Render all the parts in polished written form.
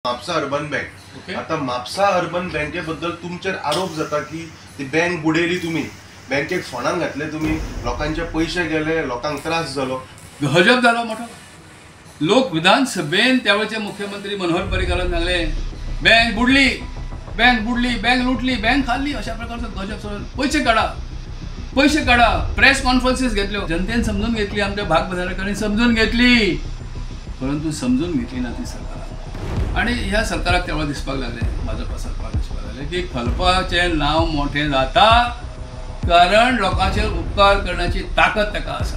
Mapusa urban bank आता Mapusa urban बँकेबद्दल तुमचेर आरोप जाता की ती बँक बुडयली तुम्ही, बँकेक फोंडान घातले तुम्ही, लोकांचे पैसे गेले, लोकांक त्रास झालो. गजब झाला मोठा. लोक विधानसभेन त्यावेळेचे मुख्यमंत्री मनोहर पर्रीकारान सांगले बँक बुडली, बँक बुडली, बँक लुटली, बँक खाल्ली, अशा प्रकारचं गजब सगळं. पैसे काढा. प्रेस कॉन्फरन्सेस घेतल्यो, जनतेन समजून घेतली, आमच्या भागबाजाराकडे समजून घेतली, परंतु समजून घेतली ना ती सरकार. आणि ह्या सरकाराक तेव्हा दिसपाक लागले, भाजपा सरकार दिसपाक लागले की खलपाचे नाव मोठे जाता कारण लोकांचेर उपकार करण्याची ताकद ताका आसा.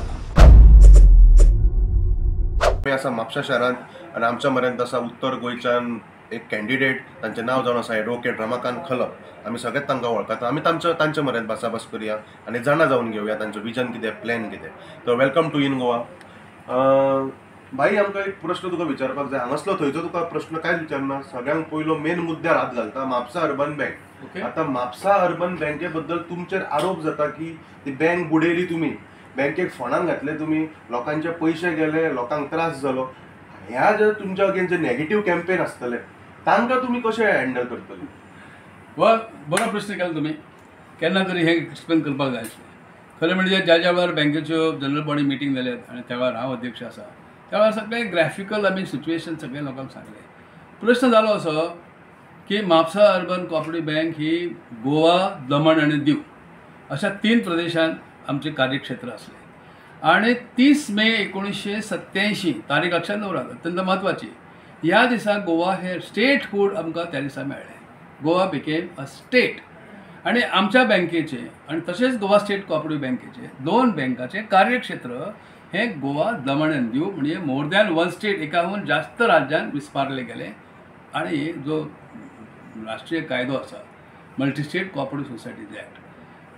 आसा म्हापसा शहरात आणि आमच्या मरेंत आसा उत्तर गोंयच्यान एक कॅन्डिडेट, तांचें नांव जावन आसा एडवोकेट रमाकांत खलप. आमी सगळेच तांकां वळखता. आमी तांच्या मरेंत भासाभास करुया आनी जाणा जावन घेवया तांचें विजन कितें, प्लॅन कितें. तर वेलकम टू इन गोवा. भाई, आमकां एक प्रश्न तुका विचारपाक जाय. हांगासलो थंयचो तुका प्रश्न कांयच विचारना. सगळ्यांत पयलो मेन मुद्द्यार हात घालता म्हापसा अर्बन बँक. आता म्हापसा अर्बन बँकेबद्दल तुमचेर आरोप जाता की ती बँक बुडयली तुम्ही, बँकेक फोंडान घातले तुम्ही, लोकांचे पैसे गेले, लोकांक त्रास झालो. ह्या जे तुमच्या अगेन जे नेगेटिव्ह कॅम्पेन आसतले तांकां तुमी कशें हँडल करतले? बरो प्रश्न केला तुम्ही. केन्ना तरी हे एक्सप्लेन करपाक जाय आसलें. खरें म्हणजे ज्या वेळार बँकेच्यो जनरल बॉडी मिटींग जाल्यात आनी त्या वेळार हांव अध्यक्ष आसा, त्या वेळार सगळे ग्राफिकल आमी सिच्युएशन सगळे लोकांक सांगले. प्रश्न जालो असो की म्हापसा अर्बन कोऑपरेटिव्ह बँक ही गोवा, दमण आनी दीव अशा 3 प्रदेशांत आमचे कार्यक्षेत्र असले. आणि 30 मे 1987 तारीख लक्षात दवरात, अत्यंत महत्वाची. ह्या दिसा गोवा हे स्टेटहूड आमकां त्या दिसा मेळ्ळें. Goa became a state. आणि आमच्या बँकेचे आणि तसेच गोवा स्टेट कोऑपरेटिव्ह बँकेचे 2 बँकाचे कार्यक्षेत्र हे गोवा, दमण आनी दीव म्हणजे मोर दॅन 1 स्टेट, एकाहून जास्त राज्यांत विस्पारले गेले. आणि जो राष्ट्रीय कायदो आसा multi state cooperative societies act,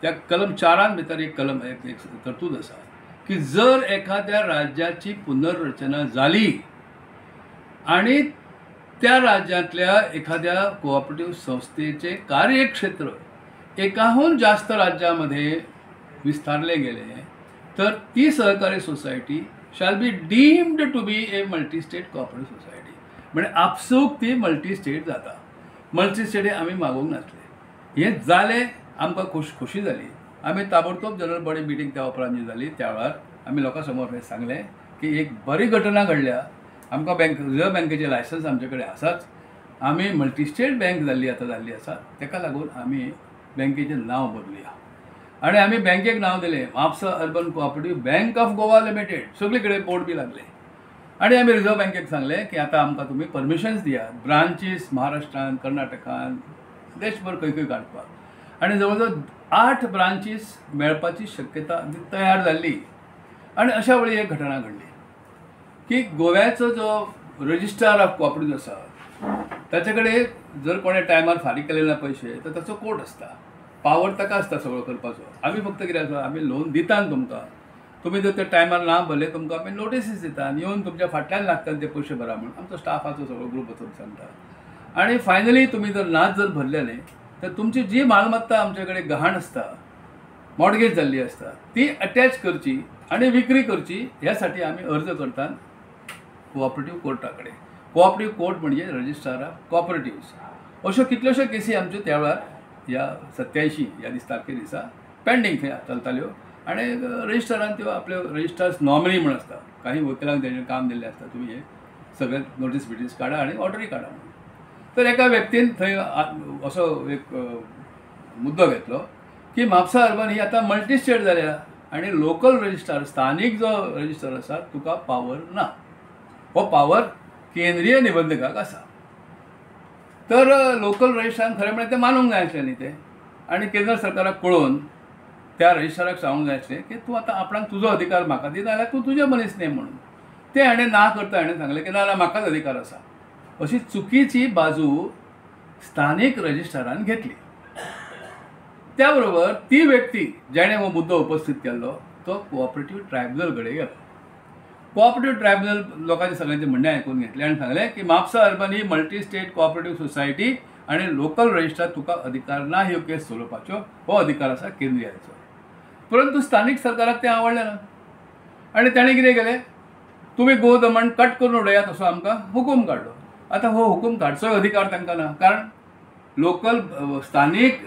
त्या कलम 4 भितर एक तरतूद आसा की जर एखाद्या राज्याची पुनर्रचना झाली आणि त्या राज्यातल्या एखाद्या कोऑपरेटिव्ह संस्थेचे कार्यक्षेत्र एकाहून जास्त राज्यामध्ये विस्तारले गेले तर ती सहकारी society shall be deemed to be a multi state cooperative society. म्हणजे आपसूक ती मल्टी स्टेट जाता. मल्टी स्टेट आमी मागूंक नासले. हे जाले, आमकां खोशी जाली. आमी ताबडतोब जनरल बॉडी मिटींग त्या उपरांत जी जाली त्या वेळार आमी लोकां समोर हे सांगलें की एक बरी घटना घडल्या. आमकां रिझर्व बँकेचे लायसन्स आमचे कडेन आसाच. आमी मल्टी स्टेट बँक जाल्ली आसा. ताका लागून आमी बँकेचें नांव बदलुया. आणि आमी बँकेक नांव दिलें Mapusa urban cooperative bank of Goa limited. सगळे कडेन बोर्ड बी लागले. आणि आमी रिझर्व बँकेक सांगलें की आता आमकां तुमी परमिशन्स दियात ब्रांचीस महाराष्ट्रांत, कर्नाटकांत, देशभर खंय खंय काडपाक. आणि जवळ 8 ब्रांचीस मेळपाची शक्यता तयार जाल्ली. आणि अशा वेळी एक घटना घडली की गोव्याचो जो रजिस्ट्रार ऑफ कोऑपरेटिव्ह आसा ताचे कडेन जर कोणें टायमार फारीक केले ना पैसे तर ताचो कोर्ट आसता. पावर ताका आसता सगळो करपाचो. आमी फक्त कितें आसा, आमी लोन दिता तुमकां. तुमी जर ते टायमार ना भरले तुमकां आमी नोटीसीस दिता. येवन तुमच्या फाटल्यान लागतात ते पयशे भरा म्हणून आमचो स्टाफाचो सगळो ग्रूप वचून सांगता. आणि फायनली तुमी जर नाच जर भरलेले तर तुमची जी मालमत्ता आमचे कडेन गहाण आसता, मॉर्गेज जाल्ली आसता, ती अटॅच करची आणि विक्री करची. ह्यासाठी आमी अर्ज करतात कोऑपरेटिव्ह कोर्टा कडेन. कोऑपरेटिव्ह कोर्ट म्हणजे रजिस्ट्रार ऑफ कोऑपरेटिव्स. अश्यो कितल्योश्यो केसी आमच्यो त्या वेळार ह्या 87 ह्या तारखे दिसा पेंडींग चलताल्यो. आणि रजिस्ट्रारान त्यो आपल्यो रजिस्ट्रार्स नॉमिनी म्हण आसता, काही वकिलांक तेजें काम दिल्लें आसता, तुमी हे सगळे नोटीस बिटीस काडा आनी ऑर्डरी काडा म्हणून. तर एका व्यक्तीन थंय असो एक मुद्दो घेतलो की म्हापसा अर्बन ही आतां मल्टी स्टेट जाल्या आनी लोकल रजिस्ट्रार, स्थानीक जो रजिस्ट्रार आसा तुका पावर ना. हो पावर केंद्रीय निबंधकाक आसा. तर लोकल रजिस्ट्रारान खरें म्हणल्यार तें मानूंक जाय आसलें न्ही तें. आनी केंद्र सरकाराक कळोवन त्या रजिस्ट्राराक सांगूंक जाय आसलें की तूं आतां आपणाक तुजो अधिकार म्हाका दी, नाजाल्यार तूं तुजे मनीस न्ही म्हणून. तें हाणें ना करता हाणें सांगलें की ना म्हाकाच अधिकार आसा. अशी चुकीची बाजू स्थानीक रजिस्ट्रारान घेतली. त्या बरोबर ती व्यक्ती जेणे हो मुद्दो उपस्थित केल्लो तो कोऑपरेटिव्ह ट्रायब्युनल कडेन गेलो. कोऑपरेटिव्ह ट्रायब्युनल लोकांचे सगळ्यांचे म्हणणें आयकून घेतलें आनी सांगलें की म्हापसा अर्बन ही मल्टी स्टेट कोऑपरेटिव्ह सोसायटी आणि लोकल रजिस्ट्रार तुका अधिकार ना ह्यो केस चलोवपाच्यो. हो अधिकार आसा केंद्रीयाचो. परंतु स्थानीक सरकाराक तें आवडलें ना. आणि ताणें कितें केलें, तुम्ही गो दमण कट करून उडयात असो आमकां हुकूम काडलो. आता हो हुकूम काडचोय अधिकार तांकां ना, कारण लोकल स्थानीक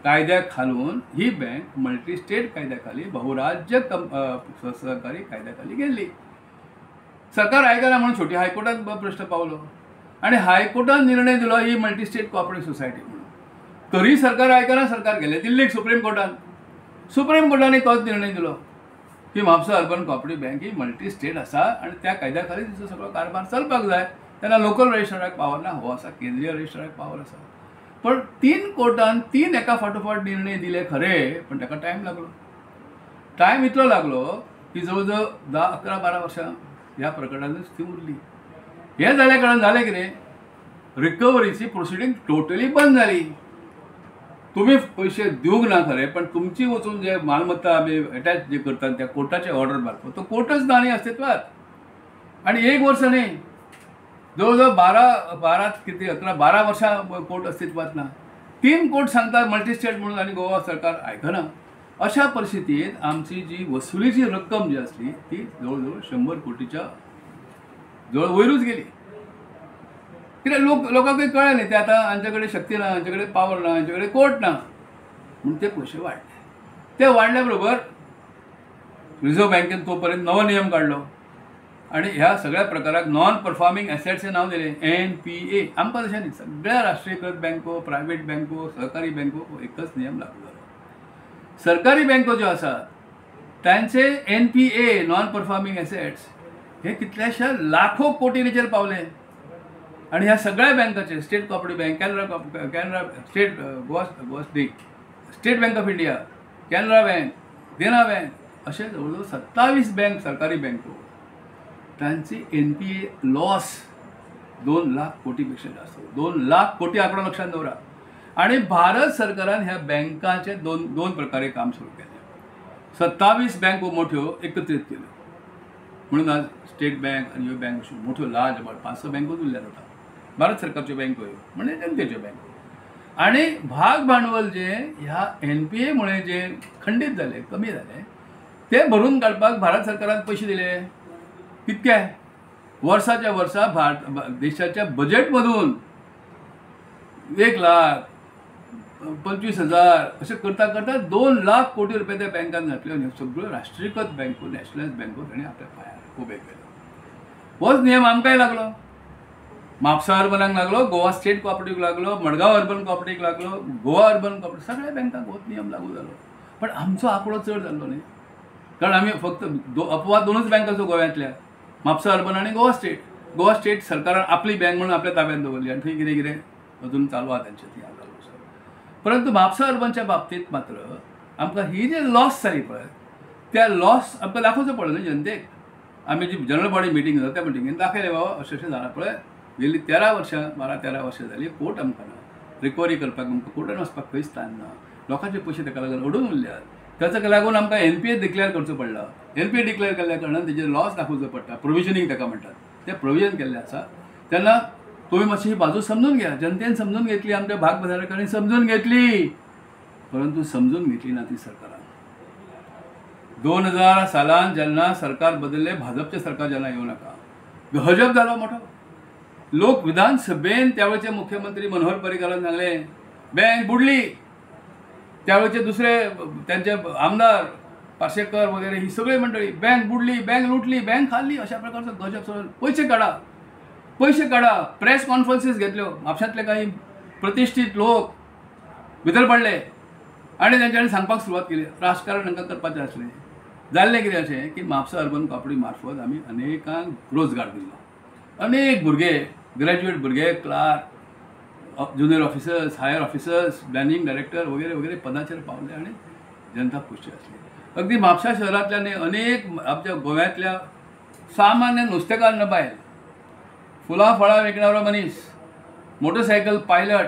कायद्या खालून ही बँक मल्टी स्टेट कायद्या खाली बहुराज्य सहकारी कायद्या खाली गेल्ली. सरकार आयकना म्हणून शेवटी हायकोर्टात प्रश्न पावलो आणि हायकोर्टान निर्णय दिलो ही मल्टी स्टेट कोऑपरेटिव्ह सोसायटी म्हणून. तरी सरकार आयकना, सरकार गेले दिल्लीक सुप्रीम कोर्टाने तोच निर्णय दिलो की म्हापसा अर्बन कोऑपरेटिव्ह बँक ही मल्टी स्टेट आसा आणि त्या कायद्या खाली तिचो सगळो कारभार चलपाक जाय. त्यांना लोकल रजिस्ट्राराक पावर ना, हो आसा केंद्रीय रजिस्ट्राराक पावर आसा. पण 3 कोर्टान 3 एका फाटोफाट निर्णय दिले खरे, पण ताका टायम इतलो लागलो की जवळजवळ 10, 11, 12 वर्सां ह्या प्रकरणानूच ती उरली. हे जाल्या कारणान जालें कितें, रिकवरीची प्रोसिडींग टोटली बंद जाली. तुम्ही पैसे दिवंक ना खरे, पण तुमची वचून जे मालमत्ता आमी अटॅच जे करतात त्या कोर्टाचे ऑर्डर मार्फत तो कोर्टच ना न्ही अस्तित्वात. आणि 1 वर्स न्ही, जवळजवळ 12 वर्सां कोर्ट अस्तित्वात ना. 3 कोर्ट सांगतात मल्टी स्टेट म्हणून आणि गोवा सरकार आयकना. अशा परिस्थितीत आमची जी वसुलीची रक्कम जी असली ती जवळजवळ 100 कोटीच्या जवळ वयरूच गेली. कित्याक लोकांकय कळ्ळें न्ही, ते आतां हांचे कडेन शक्ती ना, हांचे कडेन पावर ना, हांचे कडेन कोर्ट ना, म्हणून ते पयशे वाडले. ते वाडल्या बरोबर रिझर्व्ह बँकेन तो पर्यंत नवो नियम काडलो आणि ह्या सगळ्या प्रकाराक नॉन परफॉर्मिंग एसेट्सचें नांव दिलें NPA. आमकां तशें न्ही, सगळ्या राष्ट्रीयकृत बँको, प्रायव्हेट बँको, सहकारी बँको एकच नियम लागू जालो. सरकारी बँको ज्यो आसात तांचे NPA नॉन परफॉर्मिंग एसेट्स हे कितल्याशा लाखो कोटींचेर पावले. आणि ह्या सगळ्या बँकाचे state cooperative bank, Canara state Goa state bank of India, Canara bank, Dena bank असे जवळजवळ 27 बँक सरकारी बँको त्यांची NPA लॉस 2 लाख कोटीपेक्षा जास्त. 2 लाख कोटी आकडो लक्षात दवरा. आणि भारत सरकारान ह्या बँकांचे दोन प्रकारे काम सुरू केले. 27 बँको मोठ्यो एकत्रित केल्यो म्हणून आज स्टेट बँक आणि ह्यो बँक अश्यो मोठ्यो लार्ज 500 बँकोच उरल्यात आता. भारत सरकारच्यो बँको ह्यो म्हणजे जनतेच्यो बँको. आणि भाग भांडवल जे ह्या NPA मुळे जे खंडित झाले, कमी झाले, ते भरून काडपाक भारत सरकारान पैसे दिले. कितके? वर्साच्या वर्सा देशाच्या बजेटमधून 1,25,000 असे करता 2 लाख कोटी रुपये त्या बँकांत घातले आणि सगळ्यो राष्ट्रीयकृत बँको, नॅशनलायज बँको तांणी आपल्या पांयार उबे केले. होच नियम आमकांय लागलो, म्हापसा अर्बनाक लागलो, गोवा स्टेट कोऑपरेटिव्ह लागलो, मडगांव अर्बन कोऑपरेटिव्ह लागलो, गोवा अर्बन कोऑपरेटिव्ह, सगळ्या बँकांक होच नियम लागू जालो. पण आमचो आंकडो चड जाल्लो न्ही, कारण आमी फक्त अपवाद 2च बँकाचो गोव्यांतल्या, म्हापसा अर्बन आणि गोवा स्टेट. गोवा स्टेट सरकारान आपली बँक म्हणून आपल्या ताब्यात दवरली आणि थंय कितें कितें अजून चालू आहा तांचें ती जालो. परंतु म्हापसा अर्बनच्या बाबतीत मात्र आमकां ही जे लॉस जाली पळय, त्या लॉस आमकां दाखोवचो पडलो न्ही जनतेक. आमी जी जनरल बॉडी मिटींग जाता त्या मिटिंगेन दाखयलें बाबा अशें जालां पळय, गेली 13 वर्सां जाली कोर्ट आमकां ना, रिकवरी करपाक आमकां कोर्टान वचपाक खंयच स्थान ना, लोकांचे पयशे ताका लागून अडून उरल्यात. ताका लागून आमकां NPA डिक्लेअर करचो पडला. NPA डिक्लेअर केल्ल्या कारणान तेजे लॉस दाखोवचो पडटा. प्रोविजनींग ताका म्हणटात, तें प्रोविजन केल्लें आसा. तेन्ना तुम्ही मातशी ही बाजू समजून घ्या. जनतेन समजून घेतली, आमच्या भागबाजारकारांनी समजून घेतली, परंतु समजून घेतली ना ती सरकारान. 2000 सालान जेन्ना सरकार बदलले, भाजपचे सरकार जेन्ना येऊ नका, गजब जालो मोठो. लोक विधानसभेन त्यावेळेचे मुख्यमंत्री मनोहर पर्रीकारान सांगले बँक बुडली. त्यावेळेचे दुसरे त्यांचे आमदार पार्सेकर वगैरे ही सगळी मंडळी बँक बुडली, बँक लुटली, बँक खाल्ली, अशा प्रकारचं गजब सगळं. पैसे काढा. प्रेस कॉन्फरन्सीस घेतल्यो. म्हापशांतले काही प्रतिष्ठीत लोक भितर पडले आणि त्यांच्यानी सांगपाक सुरवात केली राजकारण तांकां करपाचें आसलें. जाल्लें कितें अशें की म्हापसा अर्बन कोऑपरेटिव्ह मार्फत आमी अनेकांक रोजगार दिलो. अनेक भुरगे, ग्रॅज्युएट भुरगे, clerk, junior officers, higher officers, managing director वगैरे वगैरे पदाचेर पावले आणि जनता खुशी आसली. अगदी म्हापसा शहरांतल्यान अनेक आमच्या गोव्यांतल्या सामान्य नुस्तेकार भायर फुलां फळां विकणारो मनीस, मोटरसायकल पायलट,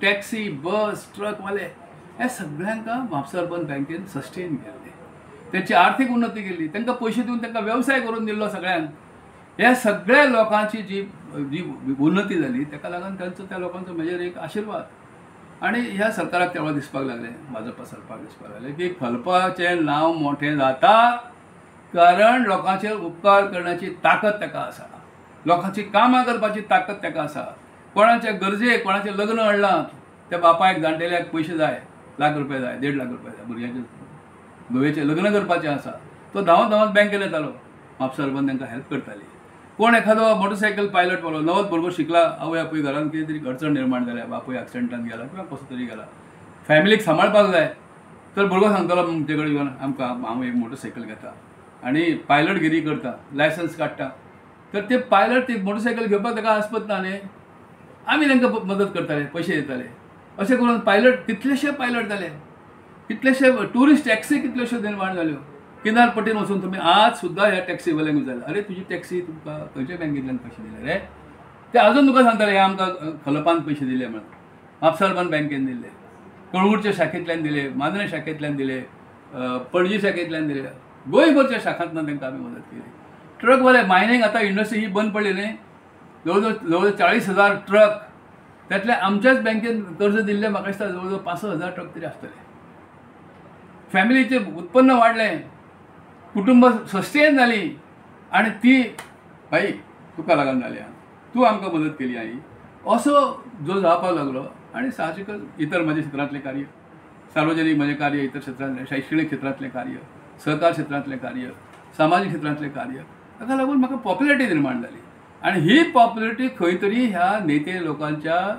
टॅक्सी, बस, ट्रकवाले ह्या सगळ्यांका म्हापसा अर्बन बँकेन सस्टेन केल्ले. त्यांची आर्थीक उन्नती केली, तांकां पयशे दिवन तांकां व्यवसाय करून दिल्लो सगळ्यांक. ह्या सगळ्या लोकांची जी उन्नती जाली ताका लागून तांचो त्या लोकांचो म्हजेर एक आशिर्वाद. आणि ह्या सरकाराक तेव्हा दिसपाक लागलें, भाजपा सरकार दिसपाक लागलें की खलपाचें नांव मोठें जाता कारण लोकांचेर उपकार करण्याची ताकद ताका आसा. लोकांची कामां करपाची ताकद ताका आसा. कोणाच्या गरजेक कोणाचें लग्न हाडलां त्या बापायक जाणटेल्याक पयशे जाय, ₹1,00,000 जाय, ₹1.5 लाख जाय, भुरग्याचें घोवेचें लग्न करपाचें आसा, तो धांवत धांवत बँकेन येतालो. म्हापसा अर्बन तांकां हेल्प करताली. कोण एखादो मोटरसायकल पायलट पावलो, नवोच भुरगो शिकला, आवय आपूय घरान कितें तरी अडचण निर्माण जाल्या, बापूय एक्सिडेंटान गेला किंवा कसो तरी गेला, फॅमिलीक सांबाळपाक जाय, तर भुरगो सांगतालो तुमचे कडेन येवन आमकां हांव एक मोटरसायकल घेता आनी पायलटगिरी करता, लायसन्स काडटा. तर ते पायलट ती मोटरसायकल घेवपाक ताका आसपत ना न्ही, आमी तांकां मदत करताले, पयशे दिताले. अशें करून पायलट कितलेशे पायलट जाले, कितलेशे टुरिस्ट टॅक्सी कितल्योश्यो निर्माण जाल्यो. किनार पट्टीन वचून तुमी आज सुद्दां ह्या टॅक्सीवाल्यांक विचारलें, अरे तुजी टॅक्सी तुमकां खंयच्या बँकेंतल्यान पयशे दिले रे, ते आजून तुका सांगताले हे आमकां खलपान पयशे दिले म्हणून, म्हापसा अर्बन बँकेन दिले, कळंगूटच्या शाखेंतल्यान दिले, मांद्रे शाखेंतल्यान दिले, पणजी शाखेंतल्यान दिले, गोंयभरच्या शाखांतल्यान तांकां आमी मदत केली. ट्रकवाले मायनिंग आतां इंडस्ट्री ही बंद पडली न्ही, जवळ 40,000 ट्रक, त्यातले आमच्याच बँकेन कर्ज दिल्ले म्हाका दिसता जवळ 5,000 ट्रक तरी आसतले. फॅमिलीचें उत्पन्न वाडलें, कुटुंब सस्टेन जाली आनी ती भाई तुका लागून जाली, तूं आमकां मदत केली आई, असो जो जावपाक लागलो. आनी साहजिकच इतर म्हज्या क्षेत्रांतलें कार्य, सार्वजनीक म्हजें कार्य, इतर क्षेत्रांतलें शैक्षणीक क्षेत्रांतलें कार्य, सहकार क्षेत्रांतलें कार्य, सामाजीक क्षेत्रांतलें कार्य, ताका लागून म्हाका पॉप्युलरिटी निर्माण जाली. आनी ही पॉप्युलरिटी खंय तरी ह्या नेते लोकांच्या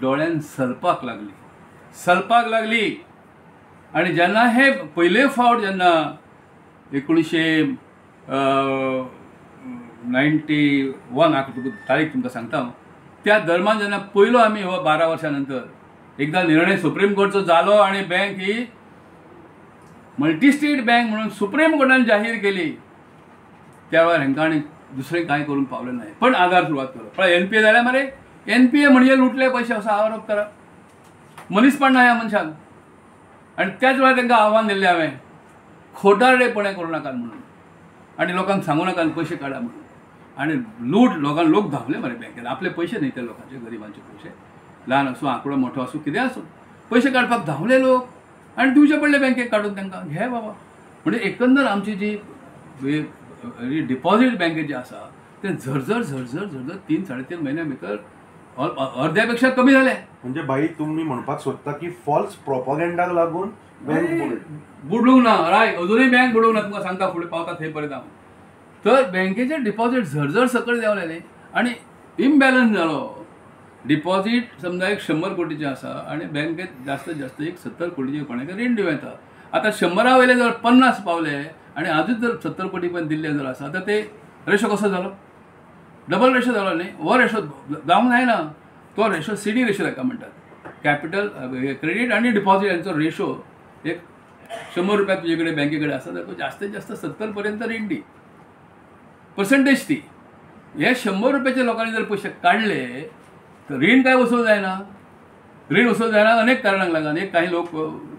दोळ्यान सलपाक लागली. आनी जेन्ना हे पयले फावट जेन्ना 1991 तारीख तुमकां सांगता हांव, त्या दरम्यान जेन्ना पयलो आमी हो 12 वर्सां नंतर एकदां निर्णय सुप्रीम कोर्टचो जालो आनी बँक ही मल्टी स्टेट बँक म्हणून सुप्रीम कोर्टान जाहीर केली, त्या वेळार हांकां आनी दुसरें कांय करूंक पावलें ना, पण आधार सुरवात केलो. पण NPA जाल्यार मरे NPA म्हणजे लुटले पयशे असो आरोप करा, मनीसपण ना ह्या मनशाक. आनी त्याच वेळार तांकां आव्हान दिल्लें हांवें, खोटारडेपणे करूं नाकात म्हणून, आनी लोकांक सांगू नाकात पयशे काडा म्हणून. आनी लोक धांवले मरे बँकेत, आपले पयशे न्ही ते लोकांचे, गरिबांचे पयशे, ल्हान आसूं आंकडो मोठो आसूं कितें आसूं, पयशे काडपाक धांवले लोक आनी दिवचे पडले बँकेक काडून तांकां, घे बाबा. म्हणजे एकंदर आमची जी डिपॉझीट बँकेचे आसा ते झरझर 3-3.5 म्हयन्या भितर अर्ध्यापेक्षा कमी जाले. म्हणजे बाई तुम्ही म्हणपाक सोदता की फॉल्स प्रोपागेंडाक लागून बँक बुडूंक ना, राय अजूनही बँक बुडूंक ना, तुमकां सांगता फुडें पावता थंय पर्यंत हांव. तर बँकेचे डिपॉझीट झरझर सकयल देंवलेले आनी इम्बॅलन्स जालो. डिपॉझीट समजा एक 100 कोटीचें आसा आनी बँकेत जास्तीत जास्त एक 70 कोटीचें कोणाक रीण दिवं येता. आतां 100 वयले जर 50 पावले आनी आजूच जर 70 कोटी पर्यंत दिल्ले जर आसा तर ते रेशो कसो जालो, डबल रेशो जालो न्ही. हो रेशो जावंक जायना, तो रेशो CD रेशो ताका म्हणटात, कॅपिटल क्रेडीट आनी डिपॉझीट हांचो रेशो. एक 100 रुपया तुजे कडेन बँके कडेन आसा तर जास्तीत जास्त 70 पर्यंत रीण दी, पर्संटेज ती. हे 100 रुपयाच्या लोकांनी जर पयशे काडले तर रीण काय वसूल जायना. रीण वसूल जायना अनेक कारणांक लागून. एक काही लोक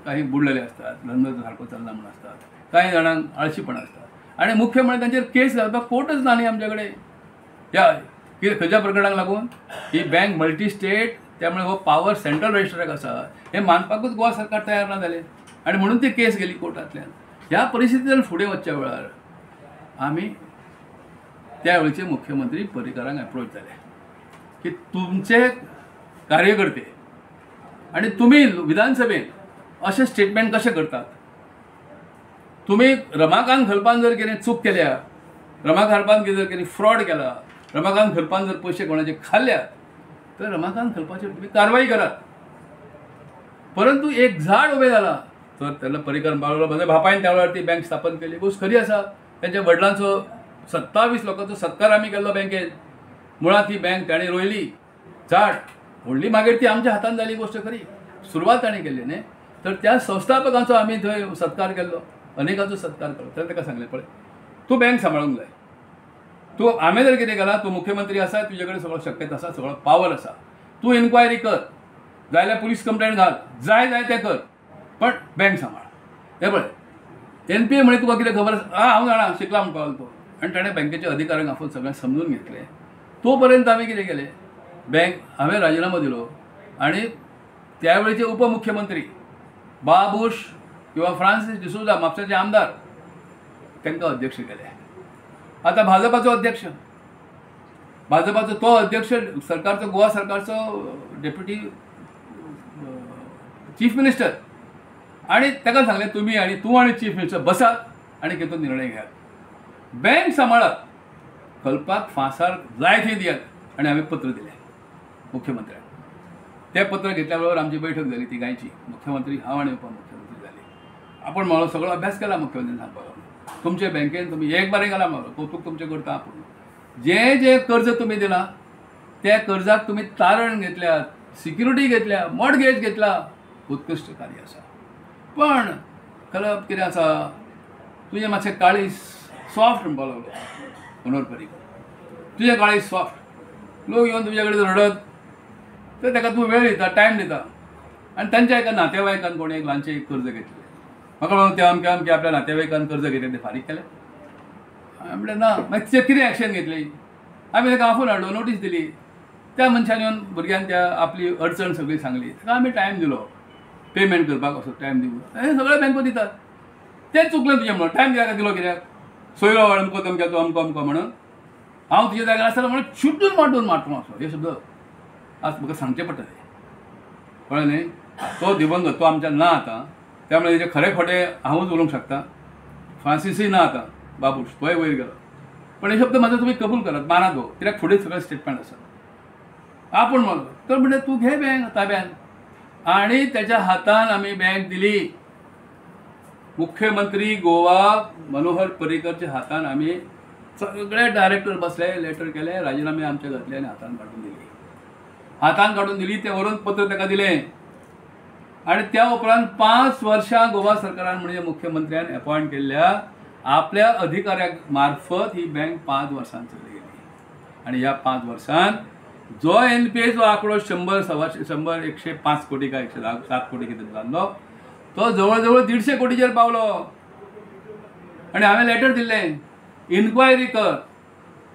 काही बुडलेले असतात, धंदो सारको चलना म्हणून आसतात, काही जाणांक आळशीपण आसतात आनी मुख्य म्हणजे तांचेर केस घालपाक कोर्टच ना न्ही आमचे कडेन. ह्या कितें खंयच्या प्रकरणाक लागून ही बँक मल्टी स्टेट, त्यामुळे हो पावर सेंट्रल रजिस्टराक आसा हे मानपाकूच गोवा सरकार तयार ना जालें आनी म्हणून ती केस गेली कोर्टांतल्यान. ह्या परिस्थितींतल्यान फुडें वचच्या वेळार आमी त्या वेळचे मुख्यमंत्री पर्रीकारांक एप्रोच जाले की तुमचे कार्यकर्ते आनी तुमी विधानसभेन अशें स्टेटमेंट कशें करतात. तुमी रमाकांत खलपान जर कितें चूक केल्या, रमाकांत जर कितें फ्रॉड केला, रमाकांत खलपान जर पयशे कोणाचे खाल्ल्यात तर रमाकांत खलपाचेर तुमी कारवाई करात. परंतु एक झाड उबें जाला तर त्याला पर्रीकार बाळगलो. म्हज्या बापायन त्या वेळार ती बँक स्थापन केली, गोष्ट खरी आसा. त्यांच्या वडिलांचो 27 लोकांचो सत्कार आमी केल्लो बँकेत. मुळात ही बँक ताणें रोयली, झाड व्हडली मागीर ती आमच्या हातान जाली, गोष्ट खरी. सुरवात ताणें केल्ली न्ही. तर त्या संस्थापकांचो आमी थंय सत्कार केल्लो, अनेकांचो सत्कार केलो. तर ताका सांगलें पळय तूं बँक सांबाळूंक जाय, तूं हांवें जर कितें केलां, तूं मुख्यमंत्री आसा, तुजे कडेन सगळो शक्यता आसा, सगळो पावर आसा, तूं इन्क्वायरी कर, जाल्यार पुलीस कंप्लेंट घाल, जाय तें कर, पण बँक सांबाळ. हे पळय NPA म्हणे तुका कितें खबर आसा, हांव जाणा, शिकला म्हणून पावलो तो. आनी ताणें बँकेच्या अधिकाऱ्यांक आपोवन सगळें समजून घेतलें. तो पर्यंत आमी कितें केलें, बँक हांवें राजिनामो दिलो आनी त्या वेळेचे उपमुख्यमंत्री बाबूश किंवा फ्रांसीस डिसोजा, म्हापशाचे आमदार, तांकां अध्यक्ष केले. आतां भाजपाचो अध्यक्ष भाजपाचो तो अध्यक्ष सरकारचो गोवा सरकारचो डेप्युटी चीफ मिनिस्टर आणि ताका सांगलें तुमी आनी तूं आनी चीफ मिनिस्टर बसात आनी कितें निर्णय घेयात बँक सांबाळात कल्पाक फांसार जाय थंय दियात आनी हांवें पत्र दिलें मुख्यमंत्र्याक तें पत्र घेतल्या बरोबर आमची बैठक जाली तिगांयची मुख्यमंत्री हांव आनी उपमुख्यमंत्री जाली आपण म्हाळो सगळो अभ्यास केला मुख्यमंत्री सांगपाक तुमचे बँकेन तुमी एक बारे घाला म्हाळो कौतुक तुमचें करता आपूण जे कर्ज तुमी दिलां त्या कर्जाक तुमी तारण घेतल्यात सिक्युरिटी घेतल्या मॉर्टगेज घेतला उत्कृश्ट कार्य आसा पण कळप कितें आसा तुजें मातशें काळीज सॉफ्ट म्हणपाक लागलो मनोहर पर्रीकर तुजें काळीज सॉफ्ट लोक येवन तुजे कडेन रडत तर ताका तूं वेळ दिता टायम दिता आनी तांच्या एका नातेवाईकान कोणी एक ल्हानशें एक कर्ज घेतलें म्हाका म्हणून ते अमके अमके आपल्या नातेवाईकान कर्ज घेतलें तें फारीक केलें हांवें म्हणलें ना मागीर तिचे कितें एक्शन घेतली आमी ताका आफून हाडलो नोटीस दिली त्या मनशान येवन भुरग्यान त्या आपली अडचण सगळी सांगली ताका आमी टायम दिलो पेमेंट करपाक असो टायम दिवून हे सगळे बँको दितात तेंच चुकलें तुजें म्हणून टायम कित्याक दिलो कित्याक सोयरो अमको तमक्या तूं अमको अमको म्हणून हांव तुजे जाग्यार आसतना म्हणून शुड्डून माटून मारतलो असो हे शब्द आज म्हाका सांगचें पडटलें कळ्ळें न्ही तो दिवंगत तो आमच्या ना आतां त्यामुळे तेजे खरे खोटे हांवूच उलोवंक शकता फ्रांसिसूय ना आतां बाबूश तोय वयर गेलो पण हे शब्द म्हाजो तुमी कबूल करात माना तो कित्याक फुडें सगळें स्टेटमेंट आसा आपूण म्हणलो तर म्हणजे तूं घे बँक ताब्यान आणि त्याच्या हातान आमी बँक दिली मुख्यमंत्री गोवा मनोहर पर्रीकरच्या हातान आमी सगळे डायरेक्टर बसले लेटर केले राजीनामे आमचे घातले आनी हातान काडून दिली ते व्हरून पत्र ताका दिलें आणि त्या उपरांत 5 वर्सां गोवा सरकारान म्हणजे मुख्यमंत्र्यान अपॉयंट केल्ल्या आपल्या अधिकाऱ्याक मार्फत ही बँक 5 वर्सां चलली गेली आणि ह्या 5 वर्सांत जो NPA आंकडो 100 कोटी काय 107 कोटी कितें जाल्लो तो जवळ जवळ 150 कोटीचेर पावलो आणि हांवें लेटर दिल्लें इन्क्वायरी कर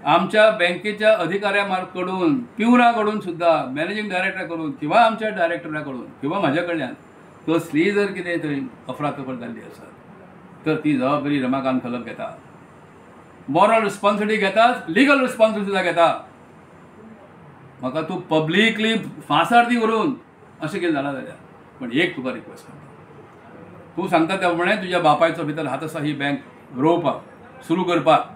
आमच्या बँकेच्या अधिकाऱ्याकडून पिवराकडून सुद्धा मॅनेजिंग डायरेक्टराकडून किंवा आमच्या डायरेक्टराकडून किंवा म्हाज्या कडल्यान कसली जर कितें थंय अफरातफर जाल्ली आसत तर ती जबाबदारी रमाकांत खलप घेता मॉरल रिस्पॉन्सिबिलिटी घेतात लिगल रिस्पॉन्सिबिलिटी सुद्धा घेता म्हाका तूं पब्लिकली फांसार दी व्हरून अशें कितें जालां जाल्यार पण एक तुका रिक्वेस्ट करता तूं सांगता त्या प्रमाणे तुज्या बापायचो भितर हात आसा ही बँक रोवपाक सुरू करपाक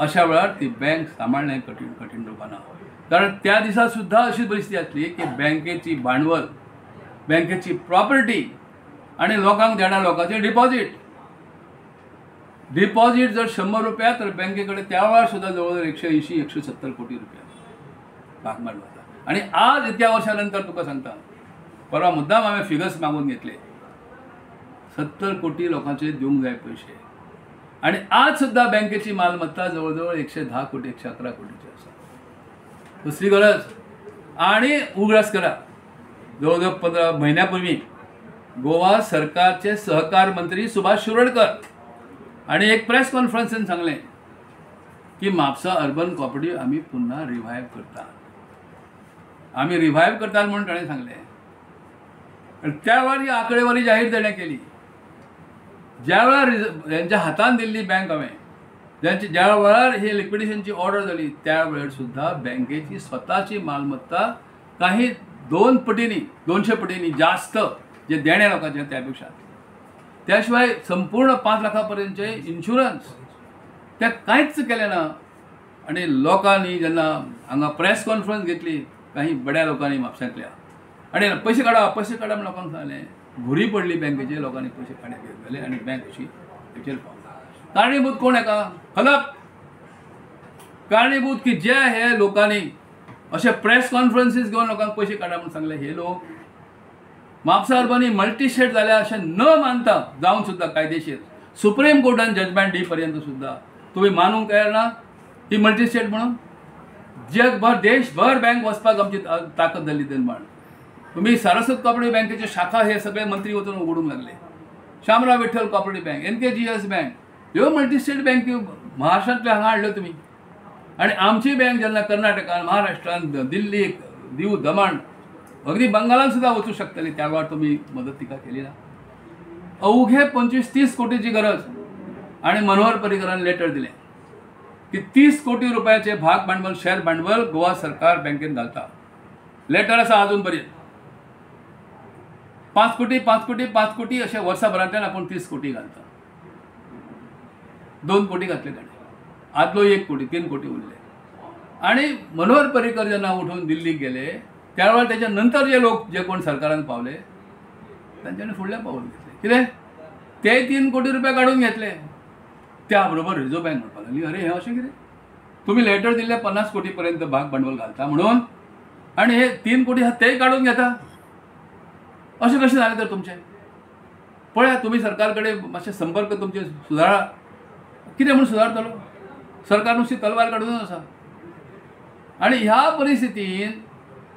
अशा वेळार ती बँक सांबाळणें कठीण लोकांना कारण त्या दिसा सुद्धा अशी परिस्थिती आसली की बँकेची भांडवल बँकेची प्रॉपर्टी आणि लोकांक देणा लोकांचे डिपॉझिट जर 100 रुपया तर बँकेकडे त्या वेळार सुद्धा जवळजवळ 180-170 कोटी रुपया भाग मारला होता आणि आज इतक्या वर्षानंतर तुका सांगता परवा मुद्दाम हांवें फिगर्स मागून घेतले 70 कोटी लोकांचे दिवंक जाय पयशे आणि आज सुद्धा बँकेची मालमत्ता जवळजवळ 110 कोटी 111 कोटीची आसा दुसरी गरज आणि उगडास करा जवळजवळ 15 महिन्यापूर्वी गोवा सरकारचे सहकार मंत्री सुभाष शिरोडकर आणि एक प्रेस कॉन्फरन्सीन सांगलें की म्हापसा अर्बन कॉपरेटिव्ह आमी पुन्हा रिवायव करता म्हणून ताणें सांगलें आणि त्या वेळार ही आंकडेवारी जाहीर ताणें केली ज्या वेळार ज्यांच्या हातान दिल्ली बँक हांवें ज्या वेळार हे लिक्विडेशनची ऑर्डर जाली त्या वेळार सुद्धा बँकेची स्वताची मालमत्ता काही 2 पटींनी 200 पटींनी जास्त जे देणे लोकांचे त्यापेक्षा त्याशिवाय संपूर्ण 5 लाखापर्यंतचे इन्शुरन्स त्या कांयच केलें ना आणि लोकांनी जेन्ना हांगा प्रेस कॉन्फरन्स घेतली काही बड्या लोकांनी म्हापशांतल्या आणि पैसे काडा म्हणून लोकांक सांगलें घुरी पडली बँकेचे लोकांनी पैसे काडून गेले आणि बँक अशी हेचेर पावली कारणीभूत कोण हेका खलप कारणीभूत की जे हे लोकांनी अशे प्रेस कॉन्फरन्सीस घेवन लोकांक पैसे काडा म्हणून सांगले हे लोक म्हापसा अर्बनी मल्टीस्टेट जाल्या अशें न मानता जावन सुद्धा कायदेशीर सुप्रीम कोर्टान जजमेंट दी पर्यंत सुद्धा तुम्ही मानूंक तयार ना ही मल्टीस्टेट म्हणून जगभर देशभर बँक वचपाक आमची ताकद जाल्ली निर्माण तुम्ही सारस्वत कॉपरेटिव्ह बँकेचे शाखा हे सगळे मंत्री वचून उघडूंक लागले Shamrao Vitthal cooperative bank NKGS bank ह्यो मल्टीस्टेट बँको महाराष्ट्रांतले हांगा हाडल्यो तुमी आणि आमची बँक जेन्ना कर्नाटकान महाराष्ट्रान दिल्लीक दीव दमण अगदी बंगालान सुद्धा वचूं शकतली त्या वेळार तुम्ही मदत तिका केली ना अवघे 25-30 कोटीची गरज आणि मनोहर पर्रीकरान लेटर दिलें की 30 कोटी रुपयाचे भाग भांडवल शेअर भांडवल गोवा सरकार बँकेत घालता. लेटर आसा अजून पर्यंत 5 कोटी 5 कोटी 5 कोटी अशा वर्साभरांतल्यान आपण 30 कोटी घालता. 2 कोटी घातले ताणें, आदलो 1 कोटी 3 कोटी उरले. आणि मनोहर पर्रीकर जेन्ना उठून दिल्लीक गेले त्या वेळार त्याच्या नंतर जे लोक जे कोण सरकारान पावले तांच्यानी फुडलें पावल घेतलें. कितें ते 3 कोटी रुपया काडून घेतले. त्या बरोबर रिझर्व्ह बँक म्हणपाक लागली अरे हें अशें कितें तुम्ही लेटर दिल्ले 50 कोटी पर्यंत भाग भांडवल घालता म्हणून आणि हे 3 कोटी आहा तेय काडून घेता. अशें कशें जालें तर तुमचें. पळया तुम्ही सरकार कडेन मातशे संपर्क तुमचे सुदारा. कितें म्हूण सुदारतलो. सरकार नुसती तलवार काडूनच आसा. आणि ह्या परिस्थितीन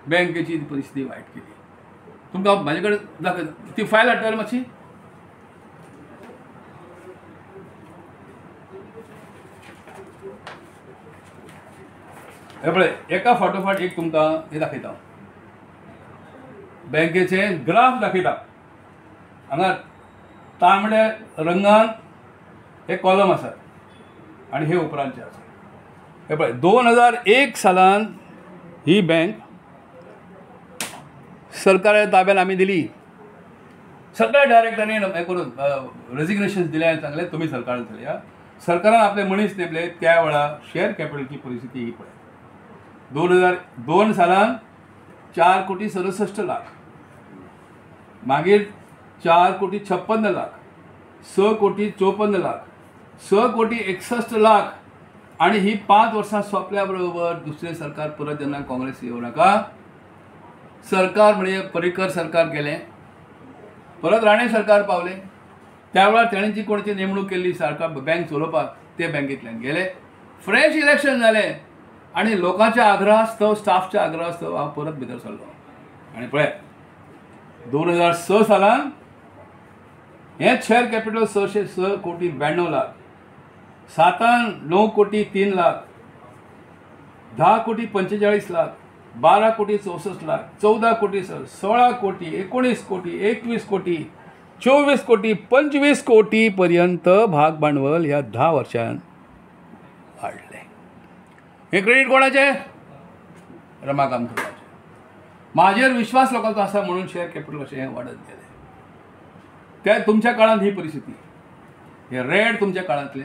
बँकेची परिस्थिती वायट केली. तुमकां म्हाजे कडेन दाखयता ती फायल हाडटली मातशी. हे पळय एका फाटोफाट एक तुमकां हे दाखयता. बँकेचे ग्राफ दाखयता. हांगा तांबड्या रंगान हे कॉलम आसात आणि हे उपरांतचे आसात. हे पळय 2001 सालान ही बँक सरकाराच्या ताब्यात आमी दिली. सगळ्या डायरेक्टरांनी हें करून रेजिग्नेशन दिले आनी सांगलें तुमी सरकारान चलया. सरकारान आपले मनीस नेमले त्या वेळार शेअर कॅपिटलची परिस्थिती ही पळय. 2002 सालान 4 कोटी 67 लाख, मागीर 4 कोटी 56 लाख, 6 कोटी 54 लाख, 6 कोटी 61 लाख. आणि ही 5 वर्सां सोंपल्या बरोबर दुसरें सरकार परत जेन्ना काँग्रेस येवं नाका सरकार म्हणजे पर्रीकर सरकार गेलें. परत राणे सरकार पावले. त्या वेळार तेणें जी कोणाची नेमणूक केल्ली सरकार बँक चलोवपाक ते बँकेंतल्यान गेले. फ्रेश इलेक्शन जालें आणि लोकांच्या आग्रहास्तव स्टाफच्या आग्रहास्तव हांव परत भितर सरलो. आणि पळय 2006 सालान हेंच शेअर कॅपिटल 606 कोटी 92 लाख, 7 9 कोटी 3 लाख, 10 कोटी 45 लाख, 12 कोटी 64 लाख, 14 कोटी 16 कोटी 19 कोटी 21 कोटी 24 कोटी 25 कोटी पर्यंत भाग भांडवल ह्या 10 वर्षांत वाडले. हे क्रेडिट कोणाचे? रमाकांत खलपाचे. माझेर विश्वास लोकांचो आसा म्हणून शेअर कॅपिटल अशें हें वाडत गेलें. त्या तुमच्या काळांत ही परिस्थिती, हे रेड तुमच्या काळांतले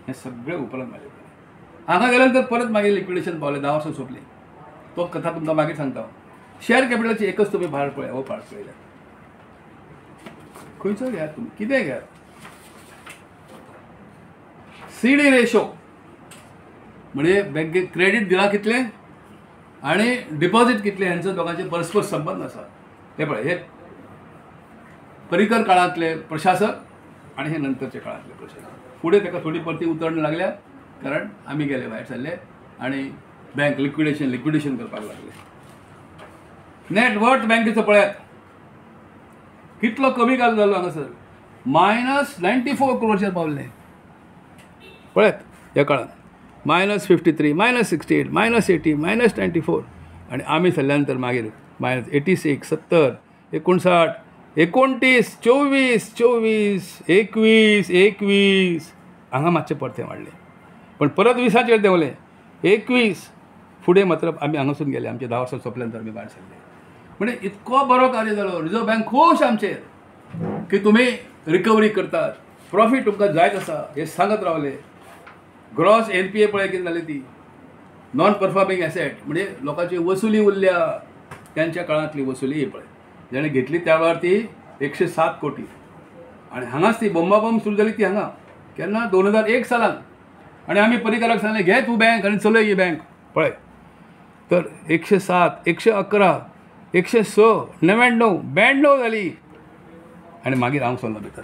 हे सगळे उपरांत म्हाजे कडेन. हांगा गेले नंतर परत मागीर लिक्विडेशन पावलें 10 वर्सां सोंपली. तो कथा तुमकां मागीर सांगता. शेअर कॅपिटलाची एकच तुमी भार पळय हो पार्ट पळयल्यार. खंयचो घेयात तुमी कितें घेयात. CD रेशो म्हणजे बँकेक क्रेडीट दिला कितलें आणि डिपॉझिट कितलें हांचो दोगांचे परस्पर संबंध आसा. ते पळय हे पर्रीकर काळांतले प्रशासक आणि हे नंतरच्या काळांतले प्रशासक. फुडें ताका थोडी परती उतरणं लागल्या कारण आमी गेले भायर सरले आणि बँक लिक्विडेशन करपाक लागले. नेट वर्थ बँकेचो पळयात कितलो कमी काल जालो हांगासर. -94 करोडचेर पावले. पळयात ह्या काळांत -53, -68, -80, -94 आणि आमी सरल्या नंतर मागीर -86, 70, 59, 29, 24, 24, 21 हांगा मातशें परतें वाडलें. पण परत 20चेर देंवलें. 21 फुडें मात्र आमी हांगासून गेले. आमचे 10 वर्सां सोंपल्या नंतर आमी भायर सरले. म्हणजे इतको बरो कार्य जालो. रिझर्व्ह बँक खूश आमचेर की तुमी रिकवरी करतात, प्रॉफीट तुमकां जायत आसा हे सांगत रावले. ग्रॉस NPA पळय कितें जाली ती नॉन परफॉर्मिंग एसेट म्हणजे लोकांची वसुली उरल्या त्यांच्या काळांतली वसुली ही पळय जेणे घेतली त्या वेळार ती 107 कोटी. आणि हांगाच ती बोंबाबोंब सुरू जाली ती हांगा केन्ना 2001 सालान. आणि आमी पर्रीकराक सांगलें घे तूं बँक आनी चलय ही बँक. पळय तर 107, 111, 106, 99, 92 जाली. आणि मागीर हांव सरलो भितर.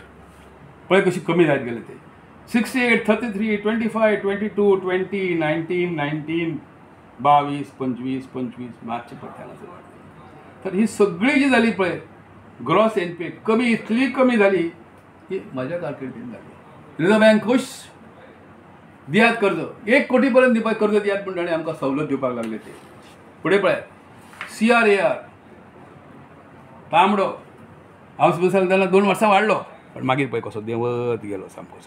पळय कशी कमी जायत गेले ते. 68, 33, 25, 22, 20, 19, 19, 22, 25 मातशें परते हांगासर वाडले. तर ही सगळी जी जाली पळय ग्रॉस NPA कमी इतली कमी जाली की म्हज्या कारकिर्दीन जाली. रिझर्व्ह बँक खूश दियात कर्ज 1 कोटी पर्यंत दिवपाक कर्ज दियात पूण ताणें आमकां सवलत दिवपाक लागले ते. फुडें पळय CRAR तांबडो हांव बसलो तेन्ना 2 वर्सां वाडलो पण मागीर पळय कसो देंवत गेलो सामको.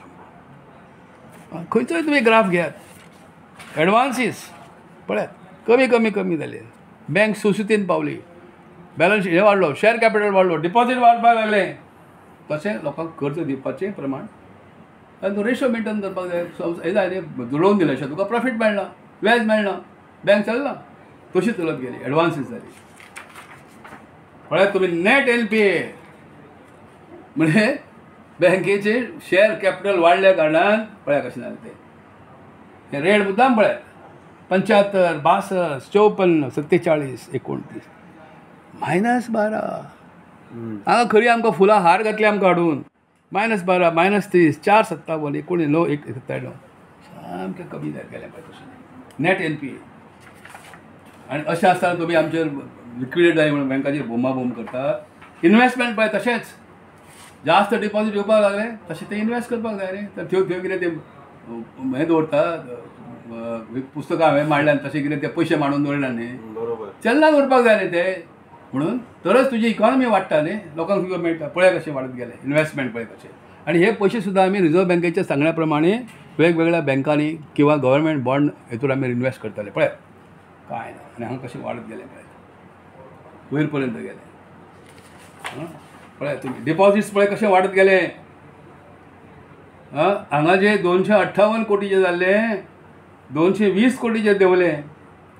खंयचोय तुमी ग्राफ घेयात एडवान्सीस पळयात कमी कमी कमी जाले. बँक सुस्थितीन पावली. बॅलन्स शीट हे वाडलो, शेअर कॅपिटल वाडलो, डिपॉझिट वाडपाक लागले. तशें लोकांक कर्ज दिवपाचें प्रमाण आनी तो रेशो मेंटेन करपाक जाय. हे जाय न्ही, लोन दिले तुका प्रॉफीट मेळना, व्याज मेळना, बँक चलना. तशी चलत गेली, एडवान्सीस जाली. पळयात तुमी नेट NPA म्हणजे बँकेचे शेअर कॅपिटल वाडल्या कारणान पळया कशें जालें तें. हे रेट मुद्दाम पळयात 75, 62, 54, 47, 29 -12. हांगा खरी आमकां फुलां हार घातले आमकां हाडून -12, -30, 457, 97 सामकें कमी जायत गेलें पळय तशें नेट NPA. आनी अशें आसतना तुमी आमचेर लिक्विडेट जाय म्हणून बँकाचेर बोमाबोम करतात. इन्वेस्टमेंट पळय तशेंच जास्त डिपॉझीट येवपाक लागले तशें ते इन्वेस्ट करपाक जाय न्ही. तर त्यो कितें ते हें दवरतात पुस्तकां हांवें मांडल्यान तशें कितें ते पयशे मांडून दवरल्या न्ही. बरोबर. चलना दवरपाक जाय न्ही ते. म्हणून तरच तुजी इकॉनॉमी वाडटा न्ही, लोकांक सुद्दां मेळटा. पळय कशें वाडत गेले इन्वेस्टमेंट पळय कशें. आनी हे पयशे सुद्दां आमी रिजर्व बँकेच्या सांगण्या प्रमाणे वेगवेगळ्या बँकांनी किंवा गव्हर्मेंट बॉन्ड हेतून आमी इन्वेस्ट करताले पळय. काय ना आनी हांगा कशें वाडत गेले पळय, वयर पर्यंत गेले. पळय तुमी डिपॉझिट्स पळय कशें वाडत गेले. हांगा जे 258 कोटी जे जाल्ले 220 कोटी जे देंवले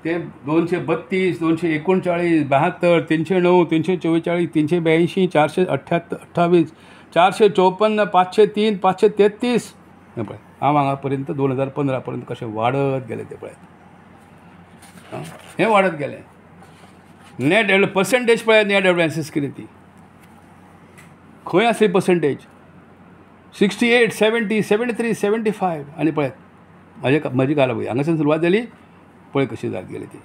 ते 232, 239, 72, 309, 344, 382, 428, 454, 503, 533 हे पळय. हांव हांगा पर्यंत 2015 पर्यंत कशें वाडत गेले ते पळय. हें वाडत गेलें. नेट पर्सेंटेज पळय नेट एडवान्सीस कितें ती खंय आसली पर्सेंटेज 68, 70, 73, 75 आनी पळयात म्हजी कालावधी हांगाच्यान सुरवात जाली पळय कशी जात गेली ती.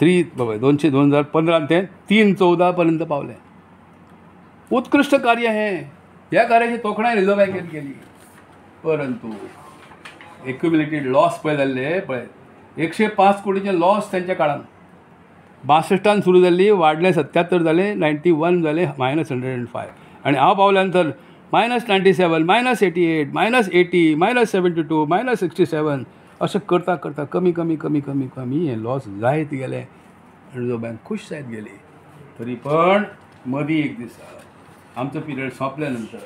2015 ते 314 पर्यंत पावलें. उत्कृश्ट कार्य हें. ह्या कार्याची तोखणाय रिझर्व बँकेन केली. परंतु एक्युमुलेटेड लॉस पळय जाल्ले पळय 105 कोटीचे लॉस तेंच्या काळान 62 सुरू जाल्ली वाडले 77 जाले 91 जाले -105 आनी हांव पावल्या नंतर -97, -88, -80, -72, -67 अशें करता करता कमी कमी कमी कमी कमी हें लॉस जायत गेलें. रिझर्व बँक खूश जायत गेली. तरी पण मदीं एक दिसा आमचो पिरियड सोंपल्या नंतर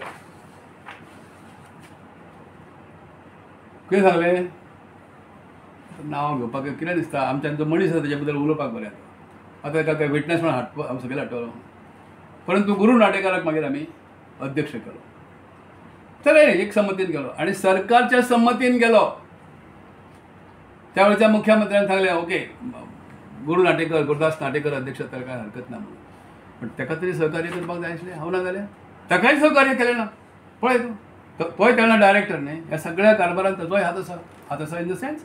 कितें सांगलें नांव घेवपाक कितें दिसता आमच्यान जो मनीस आसा तेजे बद्दल उलोवपाक बरें जाता. आतां एका काय विटनस म्हणून हाडप सकयल हाडटलो. परंतु गुरू नाटेकाराक मागीर आमी अध्यक्ष केलो. चले एक संमतीन गेलो आनी सरकारच्या संमतीन गेलो. त्या वेळच्या मुख्यमंत्र्यान सांगलें ओके गुरू नाटेकर गुरुदास नाटेकर अध्यक्ष जाल्यार काय हरकत ना म्हणून. पण ताका तरी सहकार्य करपाक जाय आसलें. हांव ना जाल्यार ताकाय सहकार्य केलें ना. पळय तूं पळय तेन्ना डायरेक्टर न्ही ह्या सगळ्या कारभारांत ताजोय हात आसा इन द सेन्स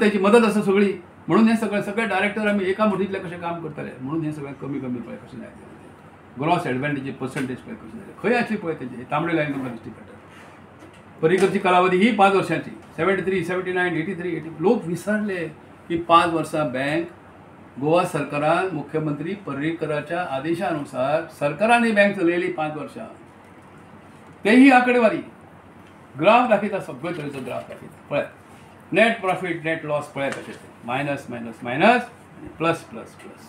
तेची मदत आसा सगळी. म्हणून हे सगळे डायरेक्टर आमी एका मुठींतले कशें काम करताले. म्हणून हे सगळें कमी कमी पळय कशें जाय ग्रॉस एडवांटेज पर्संटेज पळय कशें जालें. खंय आसली पळय तेजी तांबडी लायन तुमकां दिश्टी पडटा. पर्रीकरची कालावधी ही 5 वर्सांची 73, 79, 83, 80. लोक विसरले की 5 वर्सां बँक गोवा सरकारान मुख्यमंत्री पर्रीकराच्या आदेशानुसार सरकारांनी बँक चलयली 5 वर्सां. तेही आंकडेवारी ग्राफ दाखयता सगळे तरेचो ग्राफ दाखयता. पळय नेट प्रॉफीट नेट लॉस पळय कशें तें minus minus minus plus plus plus.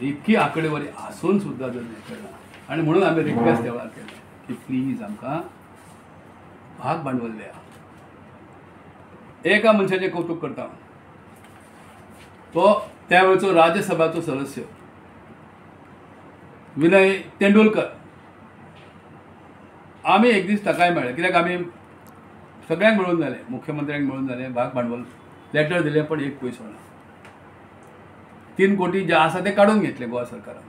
इतकी आंकडेवारी आसून सुद्दां जर कळना आनी म्हणून आमी रिक्वेस्ट त्या वेळार केली की प्लीज आमकां भाग भांडवल द्या. एका मनशाचें कौतुक करता. तो त्या वेळचो राज्यसभाचो सदस्य विनय तेंडुलकर. आमी एक दीस ताकाय मेळ्ळे कित्याक आमी सगळ्यांक मेळून जालें मुख्यमंत्र्यांक मेळून जालें भाग भांडवल लेटर दिलें पण एक पयसो ना. 3 कोटी जे आसा ते काडून घेतले गोवा सरकारान.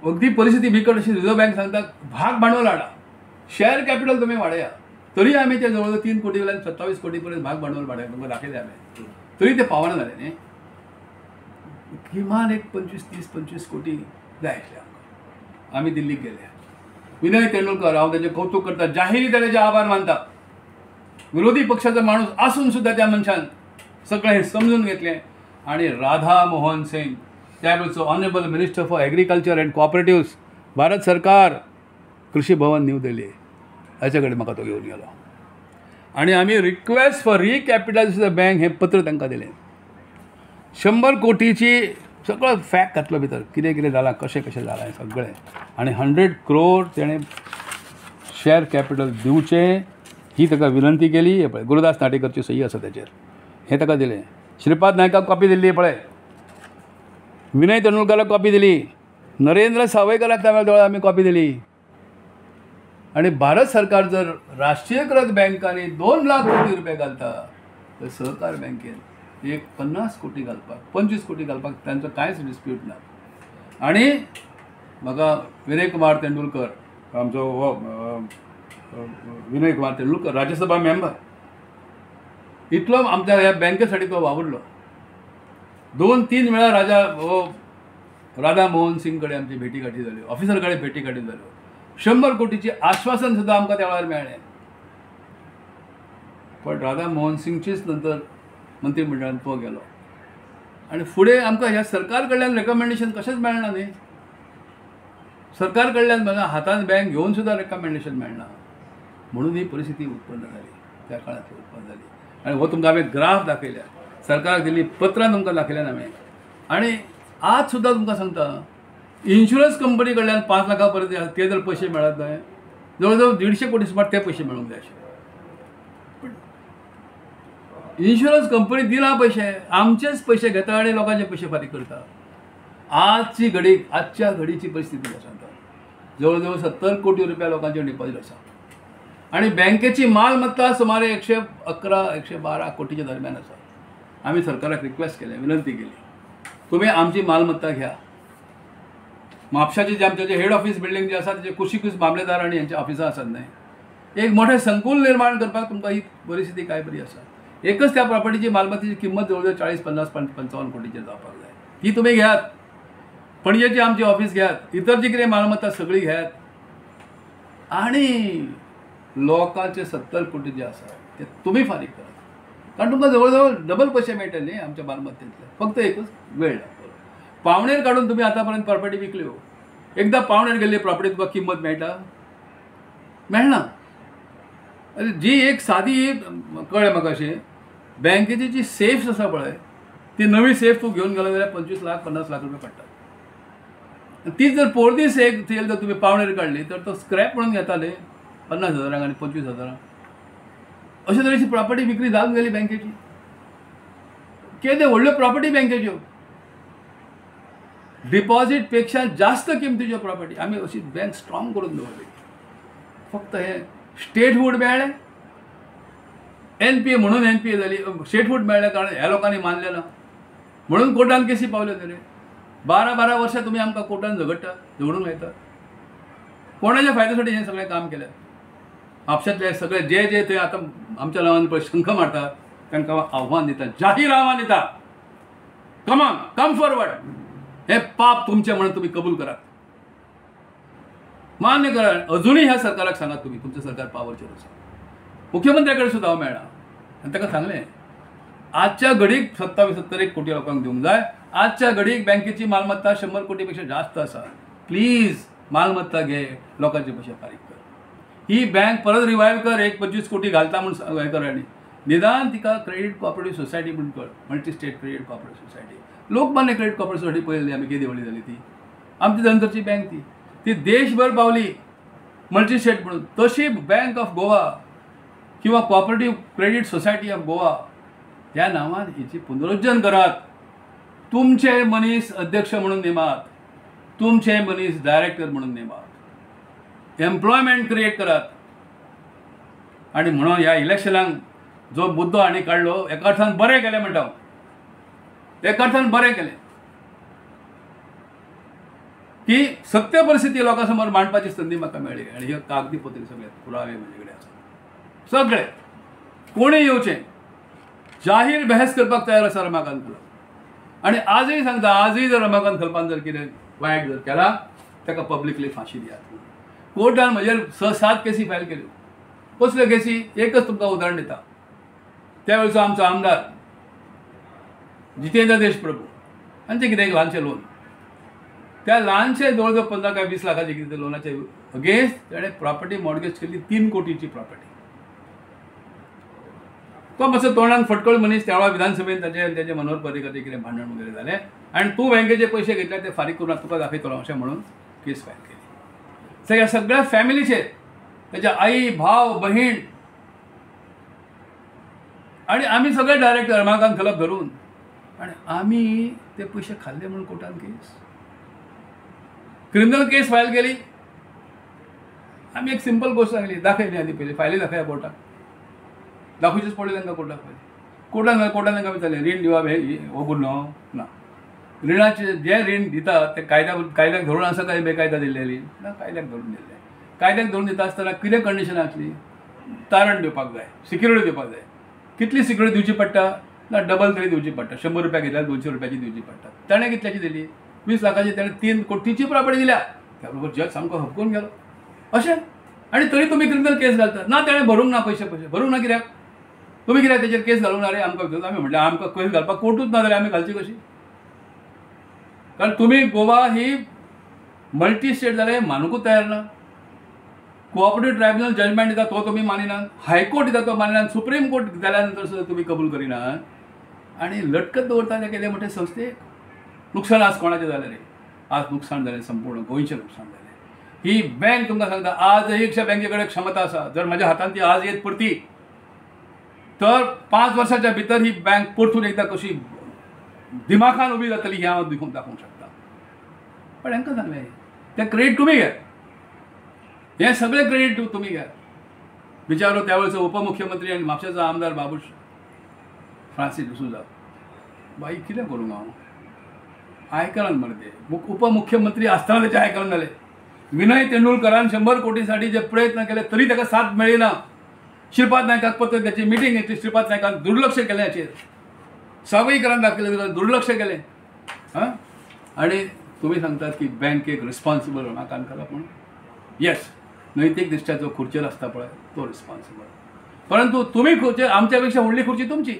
अगदी परिस्थिती बिकट अशी रिझर्व बँक सांगता भाग भांडवल हाडा शेअर कॅपिटल तुमी वाडया. तरी आमी ते जवळ 3 कोटी वयल्यान 27 कोटी पर्यंत भाग भांडवल वाडया तुमकां दाखयलें हांवें. तरी ते पावना जालें न्ही. किमान एक 25-30-25 कोटी जाय आसले आमकां. आमी दिल्लीक गेले. विनय तेंडुलकर हांव तेजें कौतुक करता जाहीर तेजे आभार मानता. विरोधी पक्षाचो माणूस आसून सुद्दां त्या मनशान सगळें हें समजून घेतलें. आनी राधा मोहन सिंग त्या वेळचो honourable minister for agriculture and cooperatives Bharat सरकार कृषी भवन न्यू दिल्ली हाचे कडेन म्हाका तो घेवन गेलो. आणि आम्ही रिक्वेस्ट फॉर रिकॅपिटलायझेशन बँक हें पत्र तांकां दिलें. 100 कोटीची सगळो फॅक्ट घातलो भितर, कितें कितें जालां, कशें कशें जालां हें सगळें. आणि 100 crore तेणें शेअर कॅपिटल दिवचें ही ताका विनंती केली. हे पळय गुरुदास नाटेकरची सही आसा तेचेर, हें ताका दिलें. श्रीपाद नायकाक कॉपी दिल्ली पळय, विनय तेंडुलकराक कॉपी दिली, नरेंद्र सावयकराक त्या वेळार आमी कॉपी दिली. आणि भारत सरकार जर राष्ट्रीयकृत बँकांनी 2 लाख कोटी रुपये घालता तर सहकार बँकेन एक 50 कोटी घालपाक, 25 कोटी घालपाक तांचो कांयच डिस्प्यूट ना. आणि म्हाका विनय कुमार तेंडुलकर, आमचो हो विनय कुमार तेंडुलकर राज्यसभा मेंबर, इतलो आमच्या ह्या बँके साठी तो वावुरलो. 2-3 वेळा राधा मोहन सिंग कडेन आमची भेटी गाठी जाल्यो, ऑफिसर कडेन भेटी गाठी जाल्यो. 100 कोटीची आश्वासन सुद्दां आमकां त्या वेळार मेळ्ळें. पण राधा मोहन सिंगचीच नंतर मंत्रिमंडळान तो गेलो. आणि फुडें आमकां ह्या सरकार कडल्यान रेकमेंडेशन कशेंच मेळना न्ही. सरकार कडल्यान म्हाका हातांत बँक घेवन सुद्दां रेकमेंडेशन मेळना. म्हणून ही परिस्थिती उत्पन्न जाली, त्या काळांत उत्पन्न जाली. आणि हो तुमकां हांवें ग्राफ दाखयल्या, सरकाराक दिल्ली पत्रां तुमकां दाखयल्यान हांवें. आणि आज सुद्दां तुमकां सांगता, इन्शुरन्स कंपनी कडल्यान 5 लाखा पर्यंत ते जर पयशे मेळत न्हय, जवळ जवळ 150 कोटी सुमार ते पयशे मेळूंक जाय आशिल्ले. इन्शुरन्स कंपनी दिना पयशे, आमचेच पयशे घेता आनी लोकांचे पयशे फारीक करता. आजच्या घडीची परिस्थिती सांगता, जवळ जवळ 70 कोटी रुपया लोकांचे डिपॉझिट आसा. आणि बँकेची मालमत्ता सुमारे 111-112 कोटीच्या दरम्यान आसा. आम्ही सरकाराक रिक्वेस्ट केलें, विनंती केली, तुम्ही आमची मालमत्ता घ्या. म्हापशाची जे आमचे हेड ऑफिस बिल्डींग जे आसा तेजे कुशीकूच मामलेदार आनी हेंचे ऑफिसां आसात न्हय. एक मोठें संकुल निर्माण करपाक तुमकां ही परिस्थिती काय बरी आसा. एकच त्या प्रॉपर्टीची मालमत्तेची किंमत जवळ जवळ 40-50-55 कोटीचेर जावपाक जाय. ही तुमी घेयात, पणजेची आमची ऑफिस घेयात, इतर जी कितें मालमत्ता सगळी घेयात. आणि लोकांचे 70 कोटी जे आसा ते तुमी फारीक करात. कारण तुमकां जवळ जवळ डबल पयशे मेळटले न्ही आमच्या मालमत्तेंतले. फक्त एकच वेळ लागतलो. पावणेर काडून तुमी आतां पर्यंत प्रॉपर्टी विकल्यो. एकदां पावणेर गेल्ली प्रॉपर्टी तुका किंमत मेळटा? मेळना. जी एक सादी कळ्ळें म्हाका अशें, बँकेची जी सेफ्स आसा पळय, ती नवी सेफ तूं घेवन गेलो जाल्यार 25 लाख 50 लाख रुपया पडटा. ती जर पोरदीस एक सेल जर तुमी पावणेर काडली तर तो स्क्रॅप म्हणून घेताले 50,000 आनी 25,000. अशे तरेची प्रॉपर्टी विक्री जावंक गेली बँकेची. केदे व्हडल्यो प्रॉपर्टी बँकेच्यो, डिपॉझिट पेक्षा जास्त किमतीच्यो प्रॉपर्टी आमी अशी बँक स्ट्रॉंग करून दवरली. फक्त हे स्टेटहूड मेळ्ळें, NPA म्हणून NPA जाली. स्टेटहूड मेळ्ळें कारण ह्या लोकांनी मानलें ना म्हणून कोर्टान केसी पावल्यो तरी. 12 वर्सां तुमी आमकां कोर्टान झगडूंक लायता. कोणाच्या फायद्यासाठी हें सगळें काम केलें. म्हापशांतले सगळे जे थंय आतां आमच्या नांवान पळय शंख मारतात तांकां आव्हान दिता, जाहीर आव्हान दिता, कम फॉरवर्ड. हे पाप तुमचें म्हणून तुमी कबूल करात, मान्य करा. अजूनही ह्या सरकाराक सांगात तुमी तुमचें सरकार पावरचेर आसा. मुख्यमंत्र्या कडेन सुद्दां हांव मेळ्ळा आनी ताका सांगलें, आजच्या घडीक 27-71 कोटी लोकांक दिवंक जाय. आजच्या घडीक बँकेची मालमत्ता 100 कोटी पेक्षा जास्त आसा. प्लीज मालमत्ता घे, लोकांचे पयशे फारीक कर. ही बँक परत रिवायव कर. 25 कोटी घालता म्हणून हें कर. आनी निदान तिका क्रेडीट कॉपरेटीव सोसायटी म्हणून कर, multi state credit cooperative society. Lokmanya credit cooperative society पळयली आमी केदी व्हडली जाली ती. आमची नंतरची बँक ती देशभर पावली मल्टी स्टेट म्हणून. तशी बँक ऑफ गोवा किंवा cooperative credit society of Goa ह्या नांवान हिची पुनरुज्जन करात. तुमचे मनीस अध्यक्ष म्हणून नेमात, तुमचे मनीस डायरेक्टर म्हणून नेमात, एम्प्लॉयमेंट क्रिएट करात. आणि म्हणून ह्या इलेक्शनाक जो मुद्दो हांणी काडलो एका अर्थान बरें केलें म्हणटा हांव. एका अर्थान बरें केलें की सत्य परिस्थिती लोकां समोर मांडपाची संदी म्हाका मेळ्ळी. आनी हे कागदी पत्र सगळे पुरावे म्हजे कडेन आसा. सगळे कोणीय येवचें, जाहीर बहस करपाक तयार आसा रमाकांत खलप. आनी आजय सांगता, आजय जर रमाकांत खलपान जर कितें वायट जर केला ताका पब्लिकली फाशी दियात. कोर्टान म्हजेर 6-7 केसी फायल केल्यो. कसल्यो केसी? एकच तुमकां उदाहरण दिता. त्या वेळचो आमचो आमदार जितेंद्र देशप्रभू हांचें कितें एक ल्हानशें लोन, त्या ल्हानशे जवळ जवळ 15 काय 20 लाखाचे कितें लोनाचे अगेन्स्ट ताणें प्रॉपर्टी मॉर्गेज केली 3 कोटीची प्रॉपर्टी. तो मातसो तोंडान फटकळ मनीस त्या वेळा विधानसभेत त्याचे मनोहर पर्रीकर कितें भांडण वगैरे जालें आनी तूं बँकेचे पयशे घेतले ते फारीक करून तुका दाखयतलो अशें म्हणून केस फायल केली. सो ह्या सगळ्या फॅमिलीचेर त्याच्या आई भाव बहीण आणि आम्ही सगळे डायरेक्ट रमाकांत खलप धरून आणि आम्ही ते पयशे खाल्ले म्हणून कोर्टान केस क्रिमिनल केस फायल केली. आम्ही एक सिंपल गोष्ट सांगली दाखयली आधी पयली फायली दाखया कोर्टाक दाखोवचीच पडली तांकां कोर्टाक पयली कोर्टान तांकां विचारलें रीण दिवप हो गुन्हो ना रिणाचे जे रीण दिता ते कायद्याक धरून आसा काय बेकायदा दिल्लेली ना कायद्याक धरून दिल्ले. कायद्याक धरून दिता आसतना कितें कंडिशन आसली तारण दिवपाक जाय सिक्युरिटी दिवपाक जाय. कितली सिक्युरिटी दिवची पडटा ना डबल तरी दिवची पडटा 100 रुपया घेतल्यार 200 रुपयाची दिवची पडटा. ताणें कितल्याची दिली 20 लाखाची ताणें 3 कोटीची प्रॉपर्टी दिल्या त्या बरोबर जज सामको हपकून गेलो अशें आनी तरी तुमी क्रिमिनल केस घालता ना ताणें भरूंक ना पयशे भरूंक ना कित्याक तुमी कित्याक तेचेर केस घालून रे आमकां आमी म्हटलें आमकां केस घालपाक कोर्टूच ना जाल्यार आमी घालची कशी. कारण तुम्ही गोवा ही मल्टी स्टेट जाल्यार मानूकूच तयार ना. कोऑपरेटिव्ह ट्रायब्युनल जजमेंट दिता तो तुम्ही मानिनात हायकोर्ट दिता तो मानिनात सुप्रीम कोर्ट जाल्या नंतर सुद्दां तुम्ही कबूल करिनात आणि लटकत दवरता ते केले मोठे संस्थेक. नुकसान आज कोणाचें जालें रे आज नुकसान जालें संपूर्ण गोंयचें नुकसान जालें. ही बँक तुमकां सांगता आजही बँके कडेन क्षमता आसा जर म्हाज्या हातांत ती आज येत पडती तर 5 वर्साच्या भितर ही बँक परतून एकदा कशी दिमाखान उबी जातली ही हांव दाखोवंक शकता. पण हांकां सांगलें तें क्रेडीट तुमी घे हे सगळें क्रेडीट तुमी घे. बिचारो त्या वेळचो उपमुख्यमंत्री आनी म्हापशेचो आमदार बाबूश फ्रांसीस डिसूजा बाई कितें करूंक हांव आयकनात मरे ते उपमुख्यमंत्री आसतना तेचे आयकना जालें. विनय तेंडुलकरान 100 कोटीसाठी जे प्रयत्न केले तरी ताका साथ मेळ्ळी ना. श्रीपाद नायकाक पत्र त्याची मिटींग घेतली श्रीपाद नायकान दुर्लक्ष केलें हाचेर सावयकरान दाखयलें दुर्लक्ष केलें हां आनी तुमी सांगतात की बँकेक रिस्पॉन्सिबल रमाकांत खलप म्हणून येस नैतीक दृश्ट्या जो खुर्चेर आसता पळय तो रिस्पॉन्सिबल. परंतु तुमी खुर्चेर आमच्या पेक्षा व्हडली खुर्ची तुमची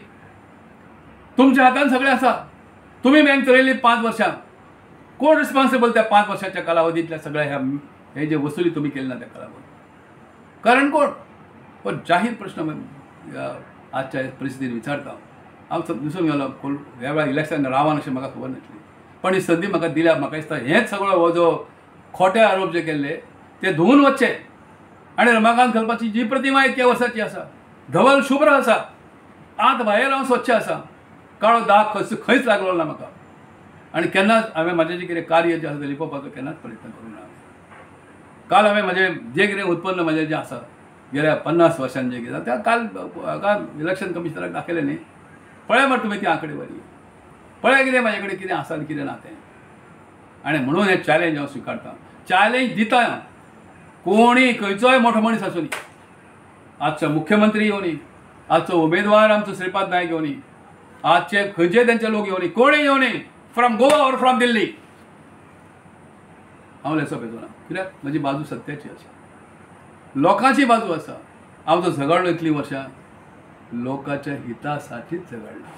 तुमच्या हातान सगळें आसा. तुमी बँक चलयली 5 वर्सां कोण रिस्पॉन्सिबल त्या 5 वर्साच्या कालावधींतल्या सगळ्या हे जे वसुली तुमी केली ना त्या कालावधीत कारण कोण. पण जाहीर प्रश्न आजच्या परिस्थितीत विचारता हांव दिसून गेलो ह्या वेळार इलेक्शन रावान अशें म्हाका खबर नासली पण ही संदी म्हाका दिल्या म्हाका दिसता हेच सगळो हो जो खोटे आरोप जे केल्ले ते धुवन वचचे आनी रमाकांत खलपाची जी प्रतिमा इतक्या वर्साची आसा धवल शुभ्र आसा आत भायर हांव स्वच्छ आसा काळो दाग खंयच लागलो ना म्हाका आनी केन्नाच हांवें म्हाजें जें कितें कार्य जें आसा तें लिपोवपाचो केन्नाच प्रयत्न करूंक ना. काल हांवें म्हजें जें कितें उत्पन्न म्हजें जें आसा गेल्या 50 वर्षांत जें कितें त्या काल इलेक्शन कमिशनराक दाखयलें न्ही पळय मरे तुमी ती आंकडेवारी पळय कितें म्हाजे कडेन कितें आसा आनी कितें ना तें आनी म्हणून हें चॅलेंज हांव स्विकारता. चॅलेंज दिता कोणीय खंयचोय मोठो मनीस आसूं न्ही आजचो मुख्यमंत्री येवं न्ही आजचो उमेदवार आमचो श्रीपाद नायक येवं न्ही आजचे खंयचे तेंचे लोक येवं न्ही कोणीय येवं न्ही from Goa or from Delhi हांव लेसो पेजो ना कित्याक म्हजी बाजू सत्याची आसा लोकांची बाजू आसा. हांव तो झगडलो इतलीं वर्सां लोकांच्या हिता साठीच झगडला.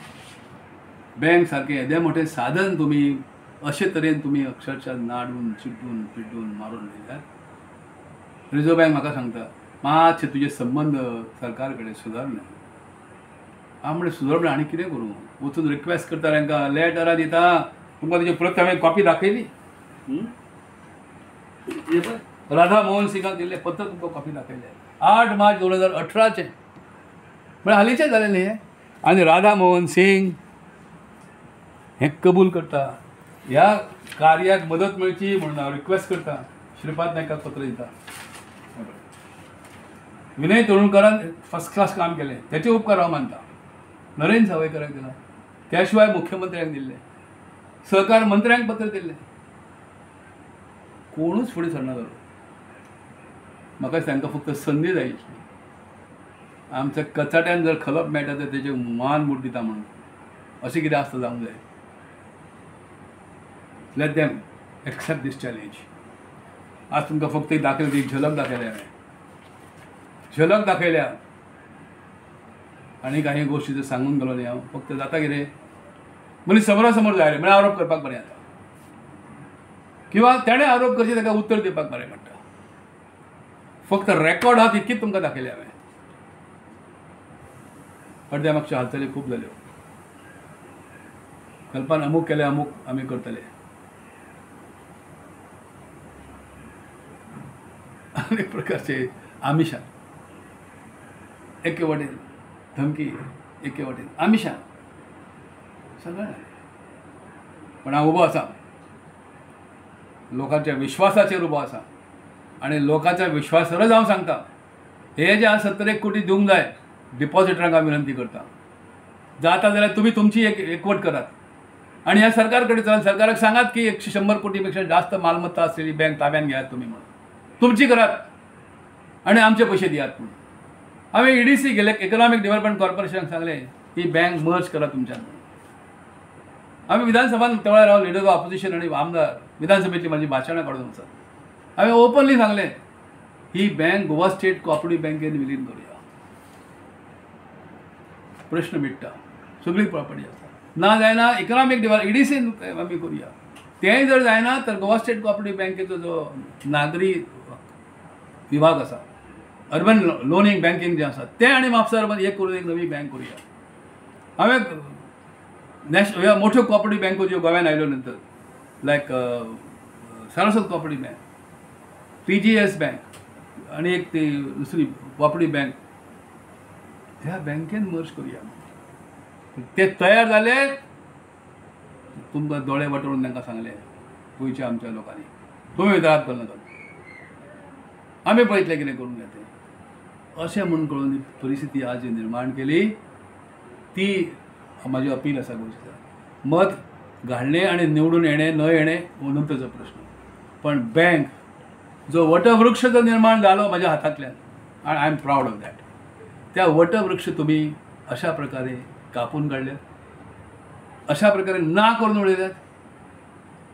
बँक सारकें येदें मोठें साधन तुमी अशे तरेन तुमी अक्षरशः नाडून चिड्डून पिड्डून मारून दिल्यार रिझर्व बँक म्हाका सांगता मातशे तुजे संबंद सरकार कडेन सुदारले. हांव म्हणलें सुदारले आनी कितें करूं वचून रिक्वेस्ट करता तांकां लेटरां दिता तुमकां तेजी परत हांवें कॉपी दाखयली राधा मोहन सिंगाक दिल्लें पत्र तुमकां कॉपी दाखयलें 8 मार्च 2018 म्हळ्यार हालींचें जालें न्ही हें. आनी राधा मोहन सिंग हें कबूल करता ह्या कार्याक मदत मेळची म्हणून हांव रिक्वेस्ट करता श्रीपाद नायकाक पत्र दिता. विनय तेंडुलकरान फर्स्ट क्लास काम केलें तेचे उपकार हांव मानता. नरेंद्र सावयकराक दिला त्या शिवाय मुख्यमंत्र्यांक दिल्लें सहकार मंत्र्यांक पत्र दिल्लें कोणूच फुडें सरना जालो. म्हाका तांकां फक्त संदी जाय आशिल्ली. आमच्या कचाट्यान जर खलप मेळटा तर तेजें मान मूट दिता म्हणून अशें कितें आसता जावंक जाय. लेट देम एक्सेप्ट दीस चॅलेंज. आज तुमकां फक्त एक दाखयल्या ती झलक दाखयल्या हांवें झलक दाखयल्या आनी काही गोश्टी जर सांगून गेलो न्ही हांव फक्त जाता कितें मनीस समोरा समोर जाय रे म्हळ्यार आरोप करपाक बरें जाता किंवा तेणें आरोप करचे ताका उत्तर दिवपाक बरें पडटा. फक्त रेकॉर्ड आहा तितकीच तुमकां दाखयलें हांवें अर्द्या मागच्या हालचाली खूब जाल्यो. कल्पना अमूक केले, अमूक आमी करतले. अनेक प्रकारचे आमिशां, एके वाटेन धमकी, एके वाटेन आमिशां, सगळें जालें. पण हांव उबो आसा, लोकांच्या विश्वासाचेर उबो आसा आनी लोकांच्या विश्वासारच हांव सांगता, हे जे 71 कोटी दिवंक जाय डिपॉझिटरांक हांव विनंती करता. जाता जाल्यार तुमी तुमची एकवट करात आनी ह्या सरकार कडेन चलात. सरकाराक सांगात की 100 कोटीपेक्षा जास्त मालमत्ता आसलेली बँक ताब्यात घेयात तुमी म्हणून. तुमची करात आनी आमचे पयशे दियात म्हणून. हांवें EDC गेले, इकॉनॉमिक डेव्हलपमेंट कॉर्पोरेशनाक सांगले ही बँक मर्ज करा तुमच्यान. आम्ही विधानसभान त्या वेळार हांव लिडर ऑफ ऑपोजिशन आनी आमदार विधानसभेतली माझी भाशणां काडून वचत. हांवें ओपनली सांगलें ही बँक गोवा स्टेट कोऑपरेटिव्ह बँकेन विलीन करूया. प्रश्न मिटता. सगळी प्रॉपर्टी आसा. ना जायना इकॉनॉमिक डेव्हलप EDC आमी करूया. तेंय जर जायना तर गोवा स्टेट कोऑपरेटिव्ह बँकेचो जो नागरी विभाग आसा, अर्बन लोनिंग बँकिंग जे आसा तें आनी म्हापसा अर्बन एक करून एक नवी बँक करूया. हांवें ह्या मोठ्यो कोऑपरेटिव्ह बँको ज्यो गोव्यान आयल्यो नंतर लायक Saraswat cooperative bank, TGS bank आनी एक ती दुसरी कोऑपरेटिव्ह बँक, ह्या बँकेन मर्ज करूया. ते तयार जाले. तुमकां दोळे वटवून तांकां सांगले गोंयच्या आमच्या लोकांनी तुमी विचारात करू नाका, आमी पळयतले कितें करून घेतले अशें म्हणून कळून परिस्थिती आज जी निर्माण केली ती माझी अपील आसा गोंयच्या. मत घालणे आणि निवडून येणे न येणे हो नंतरचो प्रश्न, पण बँक जो वटवृक्ष जो निर्माण जालो माझ्या हातांतल्यान I am proud of that, त्या वटवृक्ष तुम्ही अशा प्रकारे कापून काढल्यात, अशा प्रकारे ना करून उडयल्यात.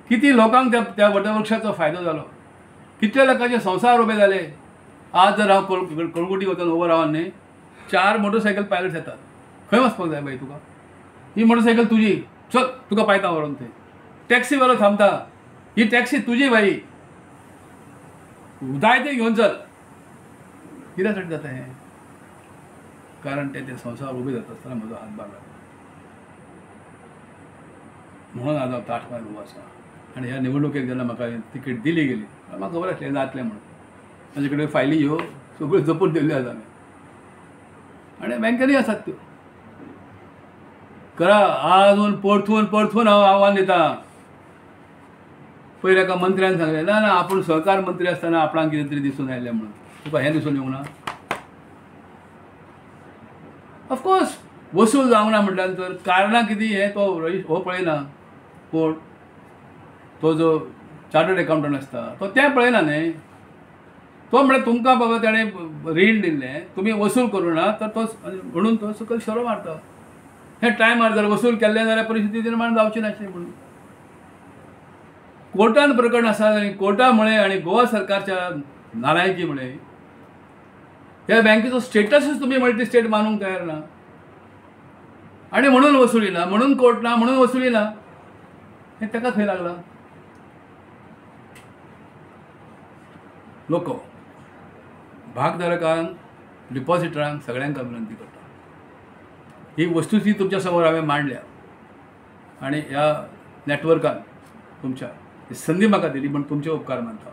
किती लोकांक त्या वटवृक्षाचो फायदो जालो, कितल्या लोकांचे संसार उबे जाले. आज जर हांव कळंगुटी वचून उबो रावन न्ही 4 मोटरसायकल पायलट येतात. खंय वचपाक जाय बाई तुका, ही मोटरसायकल तुजी, चल तुका पायता व्हरून थंय. टॅक्सीवालो थांबता, ही टॅक्सी तुजी बाई, जाय ते घेवन चल. कित्यासाठी जाता हें? कारण ते संसार उबे जाता आसतना म्हजो हातभार लागलो म्हणून आज हांव ताटमार उबो आसा. आनी ह्या निवडणुकेक जेन्ना म्हाका तिकेट दिली गेली म्हाका खबर आसलें जातलें म्हणून. म्हाजे कडेन फायली ह्यो सगळ्यो जपून दवरल्यो आसा हांवें आनी बँकेनी आसात त्यो. करा आजून परतून हांव आव्हान दिता. पयलीं एका मंत्र्यान सांगलें ना ना आपूण सहकार मंत्री आसतना आपणाक कितें तरी दिसून आयलें म्हणून. तुका हें दिसून येवंक ना? ऑफकोर्स वसूल जावंक ना म्हटल्या नंतर कारणां कितें हें तो हो पळयना. कोण तो जो चार्टर्ड अकावंटंट आसता तो तें पळयना न्ही. तो म्हणल्यार तुमकां बाबा ताणें रीण दिल्लें तुमी वसूल करूं ना तर तो म्हणून तो सकयल शेरो मारता. हे टायमार जर वसूल केल्लें जाल्यार परिस्थिती निर्माण जावची नासली म्हणून. कोर्टान प्रकरण आसा आनी कोर्टा मुळे आनी गोवा सरकारच्या नालायकी मुळे ह्या बँकेचो स्टेटसच तुम्ही मल्टी स्टेट मानूंक तयार ना आनी म्हणून वसुली ना, म्हणून कोर्ट ना, म्हणून वसुली ना. हें ताका खंय लागलां? लोक भागधारकांक, डिपॉझिटरांक सगळ्यांक विनंती करता. ही वस्तुस्थिती तुमच्या समोर हांवें मांडल्या आनी ह्या नेटवर्कान तुमच्या ही संदी म्हाका दिली म्हणून तुमचे उपकार मानता.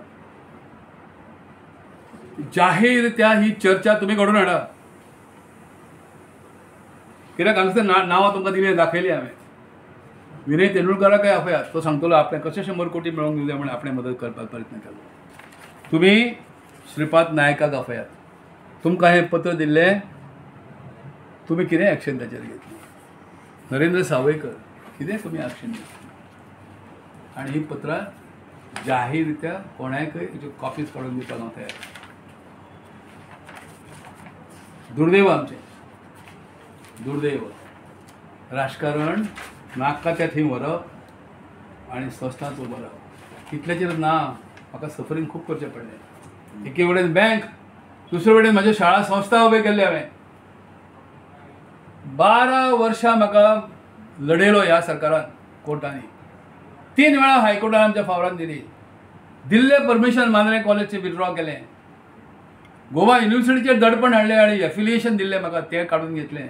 जाहीररित्या ही चर्चा तुम्ही घडून हाडा. कित्याक हांगसर नांवां तुमकां दिली दाखयली हांवें. विनय तेंडुलकराकय आपयात, तो सांगतलो आपल्या कशे 100 कोटी मेळोवंक दिवं जाय म्हणून आपणे मदत करपाक प्रयत्न केलो. तुम्ही श्रीपाद नायकाक आपयात. तुमकां हें पत्र दिल्लें तुम्ही कितें एक्शन ताचेर घेतली. नरेंद्र सावयकर कितें तुमी एक्शन घेतली आनी ही पत्रां जाहीररित्या कोणाकय कॉपीज काडून दिवपाक हांव तयार. दुर्दैव आमचें, दुर्दैव राजकारण नाका त्या थंय व्हरप आनी संस्थांत उबो रावप. इतल्याचेर ना म्हाका सफरींग खूब करचें पडलें. एके कडेन बँक, दुसरे कडेन म्हाज्यो शाळा संस्था उबे केल्ले हांवें. 12 वर्सां म्हाका लडयलो ह्या सरकारान कोर्टांनी. 3 वेळा हायकोर्टान आमच्या फावरान दिली. दिल्लें परमिशन मांद्रे कॉलेजचें विथड्रॉ केलें. गोवा युनिवर्सिटीचेर दडपण हाडलें आनी एफिलिएशन दिल्लें म्हाका तें काडून घेतलें.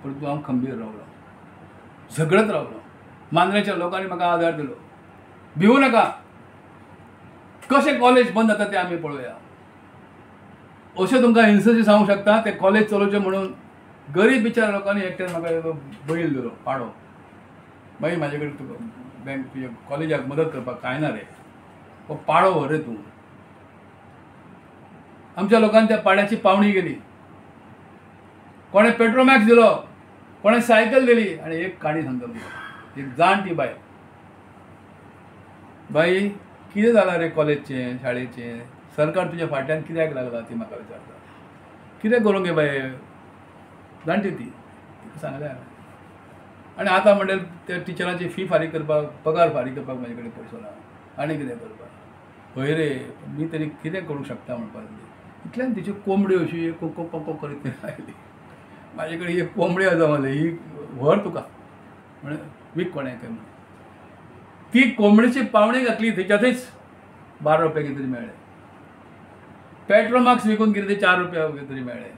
परंतु हांव खंबीर रावलो, झगडत रावलो. मांद्रेच्या लोकांनी म्हाका आदार दिलो. भिवू नाका, कशें कॉलेज बंद जाता तें आमी पळोवया. अशें तुमकां इन्सिडंट सांगूंक शकता. ते कॉलेज चलोवचें म्हणून गरीब बिचार लोकांनी एकट्यान म्हाका एक बैल दिलो, पाडो. मागीर म्हाजे कडेन तुका बँक तुज्या कॉलेजाक मदत करपाक कांय ना रे, हो पाडो व्हर रे तूं. आमच्या लोकांनी त्या पाड्याची पावणी गेली. कोणें पेट्रोमॅक्स दिलो, कोणें सायकल दिली. आनी एक काणी सांगता तुका, एक जाणटी बाय, बाई कितें जालां रे कॉलेजचें शाळेचें, सरकार तुज्या फाटल्यान कित्याक लागला ती म्हाका विचारता. कितें करूं गे बाये, जाणटी ती, तिका सांगलें हांवें. आनी आतां म्हणल्यार त्या टिचरांची फी फारीक करपाक, पगार फारीक करपाक म्हाजे कडेन पयसो ना, आनी कितें करपाक. हय रे, मी तरी कितें करूंक शकता म्हणपाक लागली. इतल्यान तिच्यो कोंबड्यो अशी कोको कोको करीत आयली. म्हाजे कडेन एक कोंबडी आसा म्हणलें, ही व्हर तुका म्हणे वीक कोणें काय म्हण. ती कोंबडीची पावणी घातली, थंयच्या थंयच 12 रुपया कितें तरी मेळ्ळे. पेट्रोल मार्क्स विकून कितें तरी 4 रुपया कितें तरी मेळ्ळे.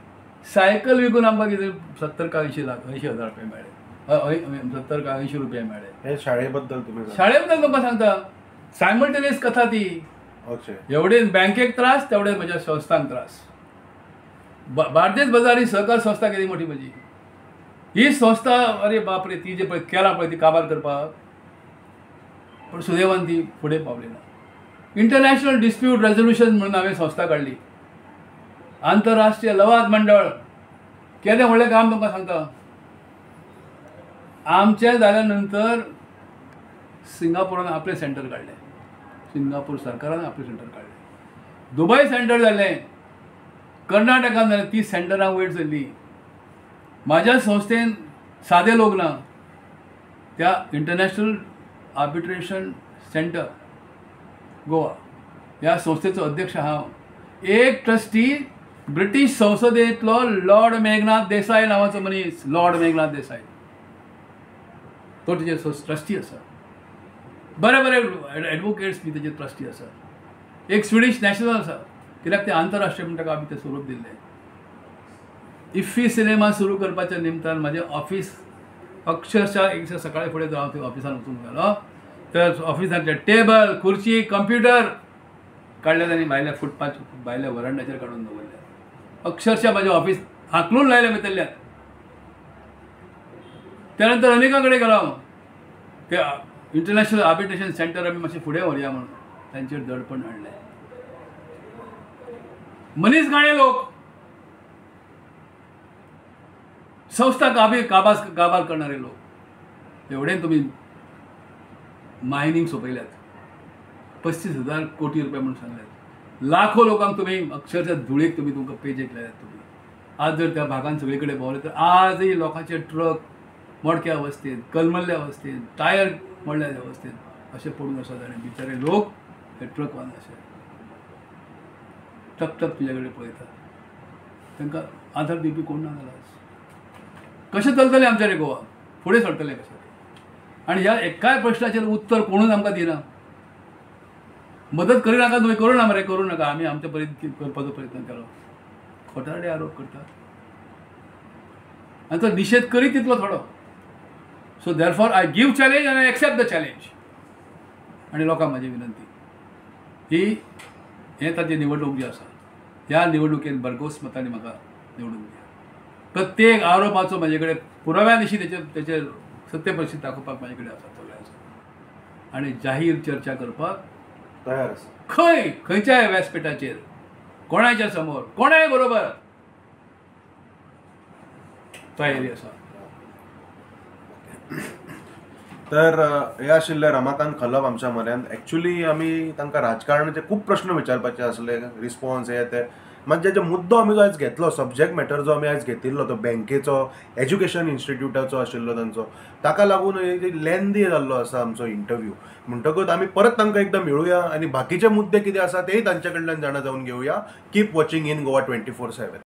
सायकल विकून आमकां कितें 70 का 80,000 रुपया मेळ्ळे. 70 का 80 रुपया मेळ्ळे. हे शाळेबद्दल तुमी शाळे बद्दल तुमकां सांगता, सायमल्टेनियस कथा ती. एवढे बँकेक त्रास तेवढे म्हज्या संस्थांक त्रास. बार्देस बाजार ही सहकार संस्था केली मोठी म्हजी. ही संस्था अरे बापरे, ती जे पळय केलां पळय ती काबार करपाक, पण सुदैवान ती फुडें पावली ना. इंटरनॅशनल डिस्प्यूट रेझोल्युशन म्हणून हांवें संस्था काडली. आंतरराष्ट्रीय लवाद मंडळ केलें व्हडलें काम तुमकां सांगता. आमचें जाल्या नंतर सिंगापुरान आपलें सेंटर काडलें. सिंगापूर सरकारान आपलें सेंटर काडलें. दुबय सेंटर जाल्लें, कर्नाटकान जालें. ती सेंटरांक वयर सरली. म्हाज्या संस्थेन सादे लोक ना. त्या इंटरनॅशनल आर्बिट्रेशन सेंटर गोवा ह्या संस्थेचो अध्यक्ष हांव. एक ट्रस्टी ब्रिटीश संसदेंतलो लॉर्ड मेघनाथ देसाय नांवाचो मनीस, लॉर्ड मेघनाथ देसाय, तो तेजे ट्रस्टी आसा. बरे बरे एडवोकेट्स बी तेजे ट्रस्टी आसा. एक स्विडीश नॅशनल आसा, कित्याक ते आंतरराष्ट्रीय म्हणून ताका आमी तें स्वरूप दिल्लें. इफ्फी सिनेमा सुरू करपाच्या निमतान म्हाजें ऑफिस अक्षरशा एक सकाळी फुडें हांव थंय ऑफिसान वचून गेलो, तर ऑफिसांतले टेबल खुर्ची कम्प्युटर काडल्यात आनी भायल्या फुटपाथ भायल्या वरांडाचेर काडून दवरल्यात. अक्षरशा म्हाजें ऑफिस हाकलून लायलें भितरल्यान. त्यानंतर अनेका कडेन गेलो हांव. ते इंटरनॅशनल आर्बिट्रेशन सेंटर आमी मातशें फुडें व्हरया म्हणून तांचेर दडपण हाडलें. मनीस गाणे लोक, संस्था काबार करणारे लोक, एवढे तुम्ही मायनिंग सोपयल्यात. 35,000 कोटी रुपये म्हणून सांगल्यात. लाखो लोकांक तुम्ही अक्षरशः धुळेक तुमकां पेजेक लायल्यात. तुम्ही आज जर त्या भागांत सगळे कडेन भोंवले तर आजही लोकांचे ट्रक मोडक्या अवस्थेत, कलमल्ल्या अवस्थेत, टायर मोडल्या अवस्थेत असे पडून आसात. आनी बिचारे लोक हे ट्रक वाहन असे टक तुझ्या कडेन पळयतात. तांकां आधार दिवपी कोण ना जाल्यार कशें चलतलें आमचें रे गोवा, फुडें सरतलें कशें. आनी ह्या एकाय प्रश्नाचेर उत्तर कोणूच आमकां दिना. मदत करिनाका तुमी, करूं ना मरे, करूं नाका. आमी आमचे परीन करपाचो प्रयत्न केलो. खोटारडे आरोप करतात आनी तो निशेध करीत तितलो थोडो. So therefore I give challenge आनी आय एक्सेप्ट द चॅलेंज. आनी लोकांक म्हाजी विनंती ही, हें ताची निवडणूक जी आसा, ह्या निवडणुकेन भरघोस मतांनी म्हाका निवडून दिया. प्रत्येक आरोपाचो म्हाजे कडेन पुराव्या दिशी तेचेर सत्य परिस्थिती दाखोवपाक म्हाजे कडेन आसा, सगळें आसा. आनी जाहीर चर्चा करपाक तयार आसा. खंयच्याय व्यासपीठाचेर, कोणाच्या समोर, कोणाय बरोबर तयारी आसा. तर हे आशिल्ले रमाकांत खलप आमच्या म्हऱ्यांत. एक्चुली आमी तांकां राजकारणाचे खूब प्रश्न विचारपाचे आसले, रिस्पॉन्स हे ते. म्हणजे जे मुद्दो आमी जो आयज घेतलो, सब्जेक्ट मॅटर जो आमी आयज घेतिल्लो तो बँकेचो, एज्युकेशन इन्स्टिट्यूटाचो आशिल्लो तांचो, ताका लागून लेंदी जाल्लो आसा आमचो इंटरव्यू. म्हणटकूच आमी परत तांकां एकदां मेळुया आनी बाकीचे मुद्दे कितें आसा तेय तांचे कडल्यान जाणा जावन घेवया. Keep watching in Goa 24/7.